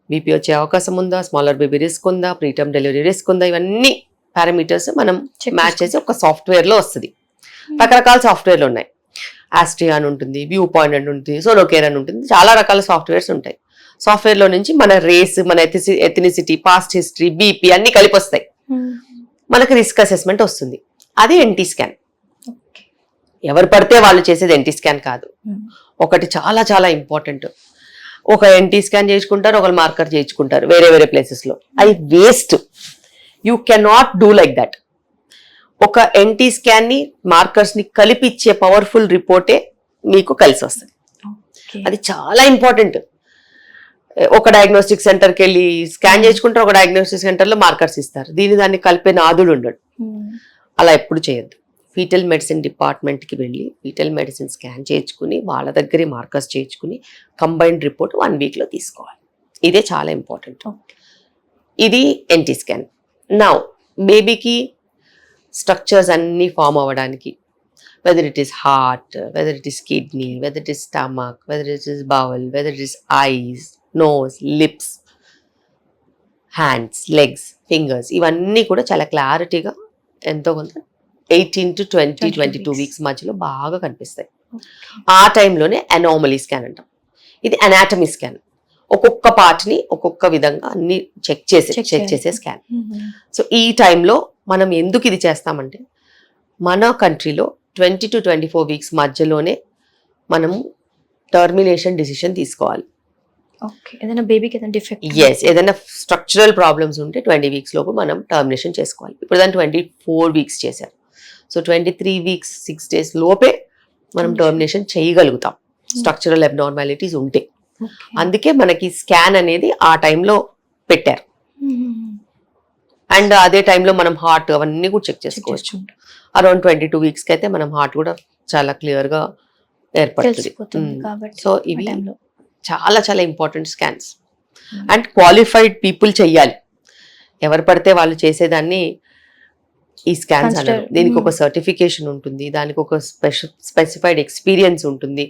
బీపీ వచ్చే అవకాశం ఉందా, స్మాలర్ బేబీ రిస్క్ ఉందా, ప్రీటర్మ్ డెలివరీ రిస్క్ ఉందా, ఇవన్నీ పారామీటర్స్ మనం మ్యాచ్ చేసి ఒక సాఫ్ట్వేర్ లో వస్తుంది. రకరకాల సాఫ్ట్వేర్లు ఉన్నాయి. ఆస్ట్రియా అని ఉంటుంది, వ్యూ పాయింట్ అని ఉంటుంది, సోలోకేర్ అని ఉంటుంది. చాలా రకాల సాఫ్ట్వేర్స్ ఉంటాయి. సాఫ్ట్వేర్ లో నుంచి మన రేస్, మన ఎథనిసిటీ, పాస్ట్ హిస్టరీ, బీపీ అన్ని కలిపి వస్తాయి. మనకి రిస్క్ అసెస్మెంట్ వస్తుంది. అది ఎన్టీ స్కాన్. ఎవరు పడితే వాళ్ళు చేసేది ఎన్టీ స్కాన్ కాదు. ఒకటి చాలా చాలా ఇంపార్టెంట్. ఒక ఎన్టీ స్కాన్ చేయించుకుంటారు, ఒకరు మార్కర్ చేయించుకుంటారు వేరే వేరే ప్లేసెస్ లో. అది waste. You cannot do like that. ఒక ఎన్టీ స్కాన్ ని, మార్కర్స్ ని కలిపి ఇచ్చే పవర్ఫుల్ రిపోర్టే మీకు కలిసి వస్తుంది. అది చాలా ఇంపార్టెంట్. ఒక డయాగ్నోస్టిక్ సెంటర్కి వెళ్ళి స్కాన్ చేయించుకుంటారు, ఒక డయాగ్నోస్టిక్ సెంటర్ లో మార్కర్స్ ఇస్తారు. దాన్ని కలిపే నాదుడు ఉండడు. అలా ఎప్పుడు చేయొద్దు. ఫీటల్ మెడిసిన్ డిపార్ట్మెంట్ కి వెళ్ళి ఫీటల్ మెడిసిన్ స్కాన్ చేయించుకుని వాళ్ళ దగ్గరే మార్కర్స్ చేయించుకుని కంబైన్డ్ రిపోర్ట్ 1 week లో తీసుకోవాలి. ఇదే చాలా ఇంపార్టెంట్. ఇది ఎన్టీ స్కాన్. నౌ బేబీకి స్ట్రక్చర్స్ అన్ని ఫామ్ అవ్వడానికి, whether it is heart, whether it is kidney, whether it is stomach, whether it is bowel, whether it is eyes, nose, lips, hands, legs, fingers, ఇవన్నీ కూడా చాలా క్లారిటీగా ఎంతో కొంత 18 to 22 వీక్స్ మధ్యలో బాగా కనిపిస్తాయి. ఆ టైంలోనే అనామలీ స్కాన్ అంటాం. ఇది అనాటమీ స్కాన్. ఒక్కొక్క పార్ట్ ని ఒక్కొక్క విధంగా అన్ని చెక్ చేసే స్కాన్. సో ఈ టైంలో మనం ఎందుకు ఇది చేస్తామంటే, మన కంట్రీలో 20 to 24 వీక్స్ మధ్యలోనే మనము టర్మినేషన్ డిసిషన్ తీసుకోవాలి. ఏదైనా స్ట్రక్చరల్ ప్రాబ్లమ్స్ ఉంటే 20 వీక్స్ లోపు మనం టర్మినేషన్ చేసుకోవాలి. ఇప్పుడు దాన్ని 24 వీక్స్ చేశారు. సో 23 వీక్స్ 6 days లోపే మనం టర్మినేషన్ చేయగలుగుతాం స్ట్రక్చరల్ అబ్నార్మాలిటీస్ ఉంటే. అందుకే మనకి స్కాన్ అనేది ఆ టైంలో పెట్టారు. అండ్ అదే టైంలో మనం హార్ట్ అవన్నీ కూడా చెక్ చేసుకోవచ్చు. అరౌండ్ 22 వీక్స్కి అయితే మనం హార్ట్ కూడా చాలా క్లియర్ గా ఏర్పడుతుంది. సో ఇవి చాలా చాలా important scans. And qualified people చెయ్యాలి. ఎవరు పడితే వాళ్ళు చేసేదాన్ని ఈ స్కాన్స్ అన్నారు. దీనికి ఒక సర్టిఫికేషన్ ఉంటుంది, దానికి ఒక స్పెసిఫైడ్ ఎక్స్పీరియన్స్ ఉంటుంది.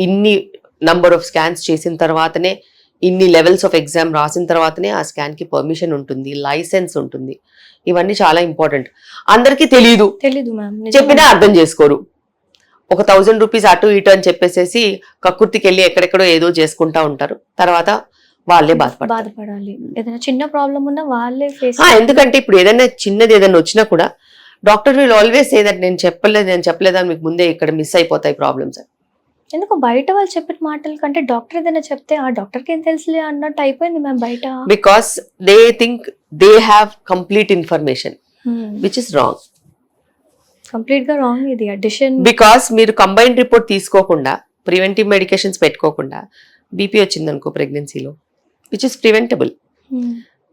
ఇన్ని నంబర్ ఆఫ్ స్కాన్స్ చేసిన తర్వాతనే, ఇన్ని లెవెల్స్ ఆఫ్ ఎగ్జామ్ రాసిన తర్వాతనే ఆ స్కాన్ కి పర్మిషన్ ఉంటుంది, లైసెన్స్ ఉంటుంది. ఇవన్నీ చాలా ఇంపార్టెంట్. అందరికీ తెలీదు, చెప్పినా అర్థం చేసుకోరు. ఒక 1000 రూపీస్ అటు ఇటు అని చెప్పేసేసి కక్కుర్తికి వెళ్ళి ఎక్కడెక్కడో ఏదో చేసుకుంటా ఉంటారు. తర్వాత వాళ్ళే బాధపడాలి. ఏదైనా చిన్న ప్రాబ్లం ఉన్నా వాళ్ళే ఫేస్. ఎందుకంటే ఇప్పుడు ఏదైనా చిన్నది ఏదైనా వచ్చినా కూడా doctor will always say that నేను చెప్పలేదా మీకు ముందే ఇక్కడ మిస్ అయిపోతాయి ప్రాబ్లమ్స్. ఎందుకు బయట వాళ్ళు చెప్పిన మాటల కంటే డాక్టర్ ఏదైనా చెప్తే ఆ డాక్టర్కి ఏం తెలుసులే అన్నట్టు అయిపోయింది మ్యామ్ బయట. Because they think they have complete information which is wrong. Complete గా రాంగ్ ఇది అడిషన్. బికాస్ మీరు కంబైన్డ్ రిపోర్ట్ తీసుకోకుండా, ప్రివెంటివ్ మెడికేషన్స్ పెట్టుకోకుండా బీపీ వచ్చింది అనుకో ప్రెగ్నెన్సీలో, విచ్ ఇస్ ప్రివెంటబుల్.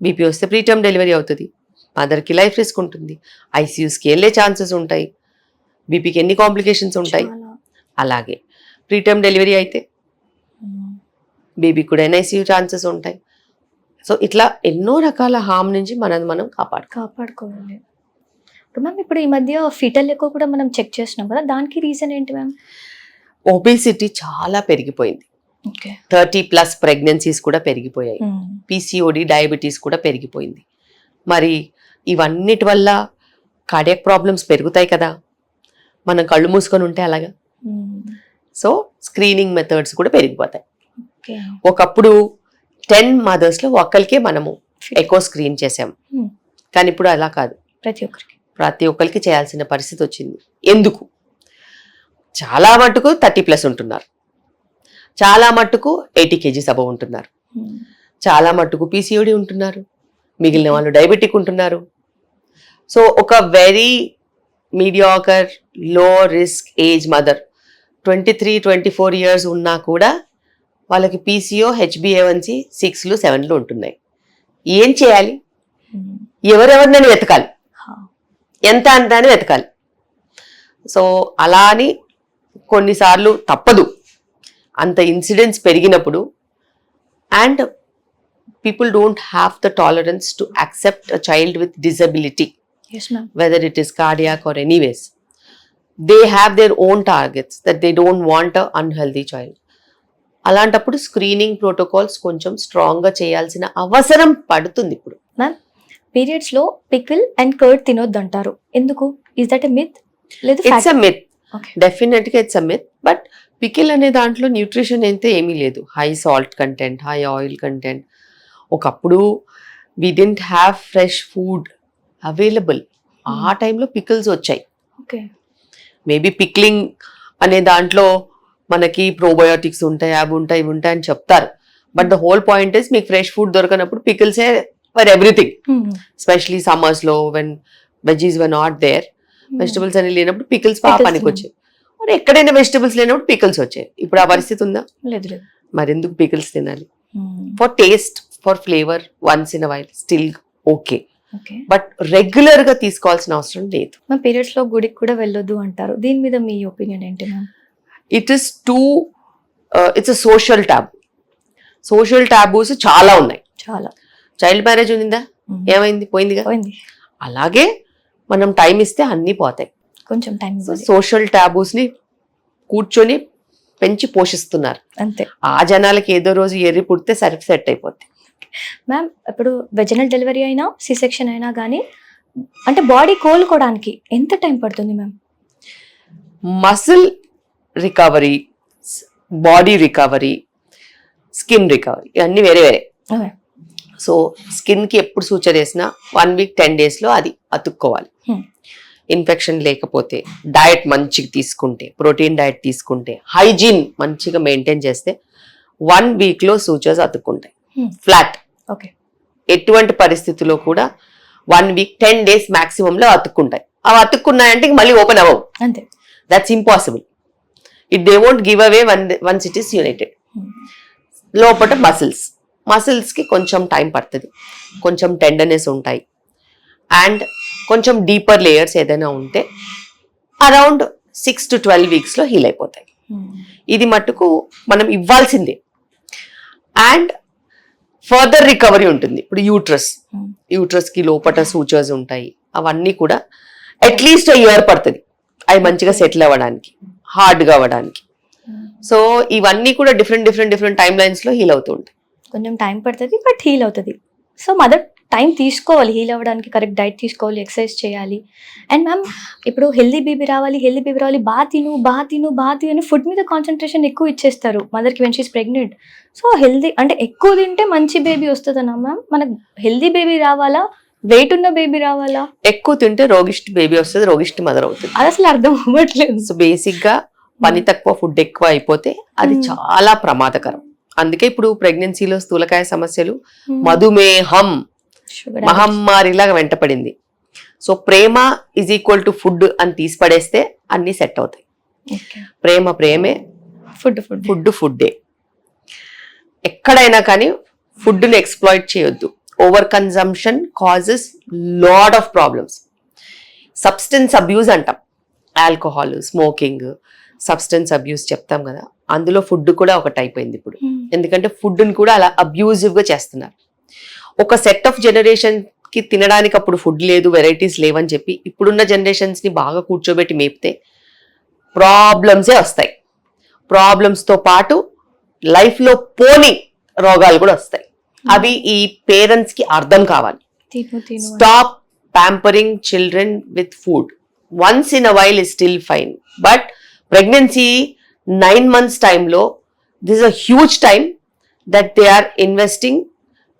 బీపీ వస్తే ప్రీటర్మ్ డెలివరీ అవుతుంది, మదర్కి లైఫ్ రిస్క్ ఉంటుంది, ఐసీయూస్కి వెళ్ళే ఛాన్సెస్ ఉంటాయి, బీపీకి ఎన్ని కాంప్లికేషన్స్ ఉంటాయి. అలాగే ప్రీటర్మ్ డెలివరీ అయితే బేబీ కూడా NICU ఛాన్సెస్ ఉంటాయి. సో ఇట్లా ఎన్నో రకాల హామ్ నుంచి మనం కాపాడుకోవాలి. మ్యామ్ ఇప్పుడు ఈ మధ్య ఫీటల్ ఎక్కువ కూడా మనం చెక్ చేస్తున్నాం కదా, దానికి రీజన్ ఏంటి మ్యామ్? ఒబేసిటీ చాలా పెరిగిపోయింది. ఓకే. 30+ ప్రెగ్నెన్సీస్ కూడా పెరిగిపోయాయి. PCOD, డయాబెటీస్ కూడా పెరిగిపోయింది. మరి ఇవన్నిటి వల్ల కార్డియాక్ ప్రాబ్లమ్స్ పెరుగుతాయి కదా, మనం కళ్ళు మూసుకొని ఉంటే అలాగా. సో స్క్రీనింగ్ మెథడ్స్ కూడా పెరిగిపోతాయి. ఒకప్పుడు 10 mothers లో ఒకరికే మనము ఎక్కువ స్క్రీన్ చేసాం, కానీ ఇప్పుడు అలా కాదు, ప్రతి ఒక్కరికి చేయాల్సిన పరిస్థితి వచ్చింది. ఎందుకు? చాలా మట్టుకు 30+ ఉంటున్నారు, చాలా మట్టుకు 80 kgs అబవ్ ఉంటున్నారు, చాలా మట్టుకు PCOD ఉంటున్నారు, మిగిలిన వాళ్ళు డయాబెటిక్ ఉంటున్నారు. సో ఒక వెరీ మీడియాకర్ లో రిస్క్ ఏజ్ మదర్ 23-24 years ఉన్నా కూడా వాళ్ళకి PCO, HbA1c 6, 7 ఉంటున్నాయి. ఏం చేయాలి? ఎవరెవరినని వెతకాలి, ఎంత అంత అని వెతకాలి. సో అలా అని కొన్నిసార్లు తప్పదు, అంత ఇన్సిడెంట్స్ పెరిగినప్పుడు. And people don't have the tolerance to accept a child with disability, whether it is cardiac or anyways. They have their own targets that they don't want a unhealthy child. అలాంటప్పుడు screening protocols కొంచెం స్ట్రాంగ్గా చేయాల్సిన అవసరం పడుతుంది ఇప్పుడు. Ma'am, periods లో pickle and curd తినొద్దు అంటారు, ఎందుకు? Is that a myth? It's a myth, definite గా it's a myth. But pickle అనే దాంట్లో న్యూట్రిషన్ అయితే ఏమీ లేదు. High salt content, high oil content. ఒకప్పుడు we didn't have fresh food available, ఆ టైంలో పికిల్స్ వచ్చాయి. మేబీ పిక్లింగ్ అనే దాంట్లో మనకి ప్రోబయోటిక్స్ ఉంటాయి, అవి ఉంటాయి, ఇవి ఉంటాయి అని చెప్తారు. But the whole point is మీకు ఫ్రెష్ ఫుడ్ దొరకనప్పుడు పికిల్సే ఫర్ ఎవ్రీథింగ్. ఎస్పెషలీ సమ్మర్స్ లో when veggies were not there, vegetables అని లేనప్పుడు పికిల్స్ పనికి వచ్చాయి. మరి ఎక్కడైనా వెజిటబుల్స్ లేనప్పుడు పికిల్స్ వచ్చాయి. ఇప్పుడు ఆ పరిస్థితి ఉందా? లేదు. మరి ఎందుకు పికిల్స్ తినాలి? For taste, for flavour, once in a while still okay, but regular గా తీసుకోవాల్సిన అవసరం లేదు. మా పీరియడ్స్ లో గుడికి కూడా వెళ్ళొద్దు అంటారు, దీని మీద మీ ఒపీనియన్ ఏంటి ma'am? It's a social taboo. Social taboos చాలా ఉన్నాయి. చాలా. చైల్డ్ మ్యారేజ్ ఉందా? ఏమైంది? పోయిందిగా. అలాగే మనం టైం ఇస్తే అన్ని పోతాయి. కొంచెం టైం. సోషల్ టాబూస్ ని కూర్చొని పెంచి పోషిస్తున్నారు అంతే. ఆ జనాలకి ఏదో రోజు ఎర్రి పుడితే సరిగ్గా సెట్ అయిపోద్ది. మ్యామ్, ఇప్పుడు వెజనల్ డెలివరీ అయినా సి సెక్షన్ అయినా కానీ అంటే బాడీ కోలుకోవడానికి ఎంత టైం పడుతుంది ma'am? Muscle recovery, body recovery, skin recovery, ఇవన్నీ వేరే వేరే. సో స్కిన్ కి ఎప్పుడు సూచర్ వేసినా 1 week 10 days లో అది అతుక్కోవాలి. ఇన్ఫెక్షన్ లేకపోతే, డయట్ మంచిగా తీసుకుంటే, ప్రోటీన్ డయట్ తీసుకుంటే, హైజీన్ మంచిగా మెయింటైన్ చేస్తే 1 week లో సూచర్స్ అతుక్కుంటాయి ఫ్లాట్. ఎటువంటి పరిస్థితుల్లో కూడా 1 week 10 days మాక్సిమం లో అతుక్కుంటాయి. అవి అతుక్కున్నాయంటే మళ్ళీ ఓపెన్ అవ్వవు. That's impossible. They won't give away once it is United. లోపల మసిల్స్ కి కొంచెం టైం పడుతుంది, కొంచెం టెండర్నెస్ ఉంటాయి. అండ్ కొంచెం డీపర్ లేయర్స్ ఏదైనా ఉంటే అరౌండ్ 6 to 12 weeks లో హీల్ అయిపోతాయి. ఇది మట్టుకు మనం ఇవ్వాల్సిందే. అండ్ ఫర్దర్ రికవరీ ఉంటుంది. ఇప్పుడు యూట్రస్ కి లోపల సూచర్స్ ఉంటాయి, అవన్నీ కూడా అట్లీస్ట్ ఇయర్ పడుతుంది అవి మంచిగా సెటిల్ అవ్వడానికి, హార్డ్గా అవ్వడానికి. సో ఇవన్నీ కూడా డిఫరెంట్ టైమ్ లైన్స్ లో హీల్ అవుతూ ఉంటాయి. కొంచెం టైం పడుతుంది బట్ హీల్ అవుతుంది. సో మదర్ టైం తీసుకోవాలి హీల్ అవ్వడానికి, కరెక్ట్ డైట్ తీసుకోవాలి, ఎక్సర్సైజ్ చేయాలి. అండ్ మ్యామ్, ఇప్పుడు హెల్దీ బేబీ రావాలి, బాగా తిను అని ఫుడ్ మీద కాన్సన్ట్రేషన్ ఎక్కువ ఇచ్చేస్తారు మదర్కి when she's pregnant. So healthy అంటే ఎక్కువ తింటే మంచి బేబీ వస్తుందన్నా మ్యామ్? మనకు హెల్దీ బేబీ రావాలా, వెయిట్ ఉన్న బేబీ రావాలా? ఎక్కువ తింటే రోగిష్టి బేబీ వస్తుంది, రోగిష్టి మదర్ అవుతుంది. అది అసలు అర్థం అవ్వట్లేదు. సో బేసిక్ గా పని తక్కువ, ఫుడ్ ఎక్కువ అయిపోతే అది చాలా ప్రమాదకరం. అందుకే ఇప్పుడు ప్రెగ్నెన్సీలో స్థూలకాయ సమస్యలు, మధుమేహం మహమ్మారిలాగా వెంటపడింది. సో ప్రేమ ఈజ్ ఈక్వల్ టు ఫుడ్ అని తీసి పడేస్తే అన్ని సెట్ అవుతాయి. ప్రేమే, ఫుడ్డే. ఎక్కడైనా కానీ ఫుడ్ని ఎక్స్ప్లాయిట్ చేయొద్దు. Over consumption causes lot of problems. Substance abuse అంటాం, ఆల్కహాల్, స్మోకింగ్, సబ్స్టెన్స్ అబ్యూస్ చెప్తాం కదా, అందులో ఫుడ్ కూడా ఒకటి అయిపోయింది ఇప్పుడు. ఎందుకంటే ఫుడ్ని కూడా అలా అబ్యూజివ్గా చేస్తున్నారు. ఒక సెట్ ఆఫ్ జనరేషన్కి తినడానికి అప్పుడు ఫుడ్ లేదు, వెరైటీస్ లేవని చెప్పి ఇప్పుడున్న జనరేషన్స్ని బాగా కూర్చోబెట్టి మేపితే ప్రాబ్లమ్సే వస్తాయి. ప్రాబ్లమ్స్తో పాటు లైఫ్లో పోని రోగాలు కూడా వస్తాయి. అవి ఈ పేరెంట్స్కి అర్థం కావాలి. Stop pampering children with food. Once in a while is still fine, but pregnancy 9 months టైంలో this is a huge time that they are investing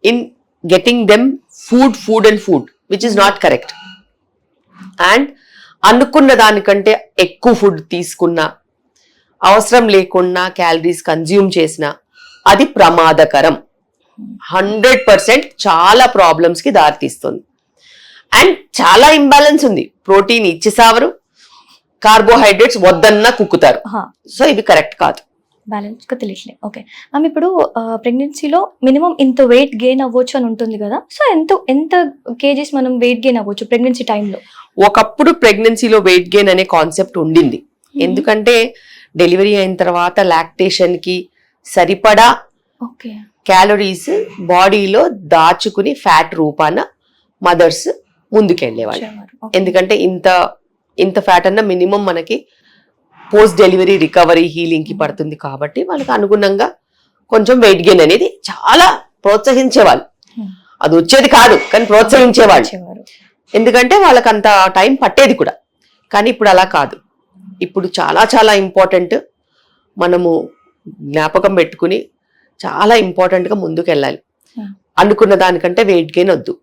in getting them food and food, which is not correct. And అనుకున్న దానికంటే ఎక్కువ food తీసుకున్నా, అవసరం లేకుండా calories consume చేసినా అది ప్రమాదకరం. 100% చాలా ప్రాబ్లమ్స్కి దారితీస్తుంది. అండ్ చాలా ఇంబ్యాలెన్స్ ఉంది. ప్రోటీన్ ఇచ్చేసావరు, కార్బోహైడ్రేట్స్ వద్దన్నా కుక్కుతారు. సో ఇవి కరెక్ట్ కాదు. బ్యాలెన్స్గా తెలియట్లేదు. ఓకే మ్యామ్, ఇప్పుడు ప్రెగ్నెన్సీలో మినిమం ఇంత వెయిట్ గెయిన్ అవ్వచ్చు అని ఉంటుంది కదా, సో ఎంత కేజీస్ మనం వెయిట్ గెయిన్ అవ్వచ్చు ప్రెగ్నెన్సీ టైంలో? ఒకప్పుడు ప్రెగ్నెన్సీలో వెయిట్ గెయిన్ అనే కాన్సెప్ట్ ఉండింది. ఎందుకంటే డెలివరీ అయిన తర్వాత లాక్టేషన్కి సరిపడా క్యాలరీస్ బాడీలో దాచుకుని ఫ్యాట్ రూపాన మదర్స్ ముందుకెళ్ళేవాళ్ళు. ఎందుకంటే ఇంత ఫ్యాట్ అన్న మినిమం మనకి పోస్ట్ డెలివరీ రికవరీ హీలింగ్ కి పడుతుంది కాబట్టి వాళ్ళకి అనుగుణంగా కొంచెం వెయిట్ గెయిన్ అనేది చాలా ప్రోత్సహించేవాళ్ళు. అది వచ్చేది కాదు కానీ ప్రోత్సహించేవాళ్ళు, ఎందుకంటే వాళ్ళకి అంత టైం పట్టేది కూడా. కానీ ఇప్పుడు అలా కాదు. ఇప్పుడు చాలా చాలా ఇంపార్టెంట్, మనము జ్ఞాపకం పెట్టుకుని చాలా ఇంపార్టెంట్గా ముందుకు వెళ్ళాలి. అనుకున్న దానికంటే వెయిట్ గెయిన్ వద్దు.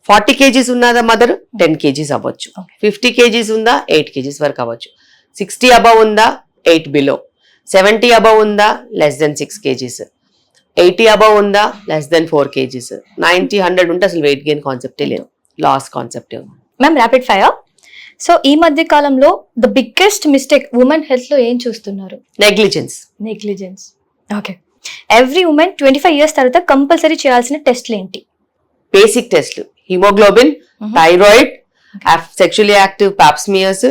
40 kgs ఉన్నదా మదర్ 10 kgs అవ్వచ్చు, 50 kgs ఉందా 8 kgs వరకు అవ్వచ్చు, 60 above ఉందా 8 below, 70 above ఉందా less than 6 kgs, 80 above ఉందా less than 4 kgs, 90, 100 ఉంటే అసలు వెయిట్ గెయిన్ కాన్సెప్టే లేదు, లాస్ కాన్సెప్టే ఉంది. Ma'am rapid fire. సో ఈ మధ్య కాలంలో the biggest mistake women health లో ఏం చూస్తున్నారు? Negligence. Okay, every women 25 years తర్వాత కంపల్సరీ చేయాల్సిన టెస్ట్లు ఏంటి? బేసిక్ టెస్ట్లు, haemoglobin, thyroid, sexually active pap smears,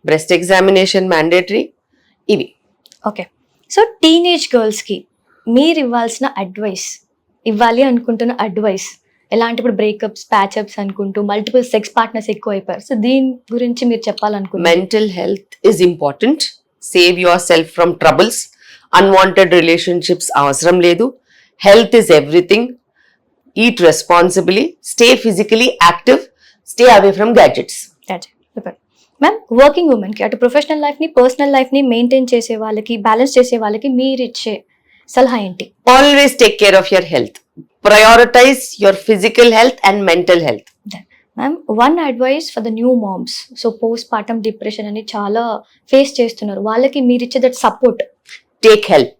breast examination mandatory, ఇవి. ఓకే, సో టీనేజ్ గర్ల్స్కి మీరు ఇవ్వాలి అనుకుంటున్న అడ్వైస్ ఎలాంటి? ఇప్పుడు బ్రేకప్స్, ప్యాచప్స్ అనుకుంటూ మల్టిపుల్ సెక్స్ పార్ట్నర్స్ ఎక్కువ అయిపోయారు, సో దీని గురించి మీరు చెప్పాలనుకుంటున్నారు? Mental health is important. Save yourself from troubles. Unwanted relationships అవసరం లేదు. Health is everything. Eat responsibly, stay physically active, stay away from gadgets. Ma'am, working women కి అటు ప్రొఫెషనల్ లైఫ్ ని పర్సనల్ లైఫ్ ని మెయింటైన్ చేసే వాళ్ళకి, balance చేసే వాళ్ళకి మీరు ఇచ్చే సలహా ఏంటి? Always take care of your health. Prioritise your physical health and mental health. Ma'am, one advice for the new moms, so post partum depression అని చాలా ఫేస్ చేస్తున్నారు, వాళ్ళకి మీరు ఇచ్చే దట్ సపోర్ట్? Take help.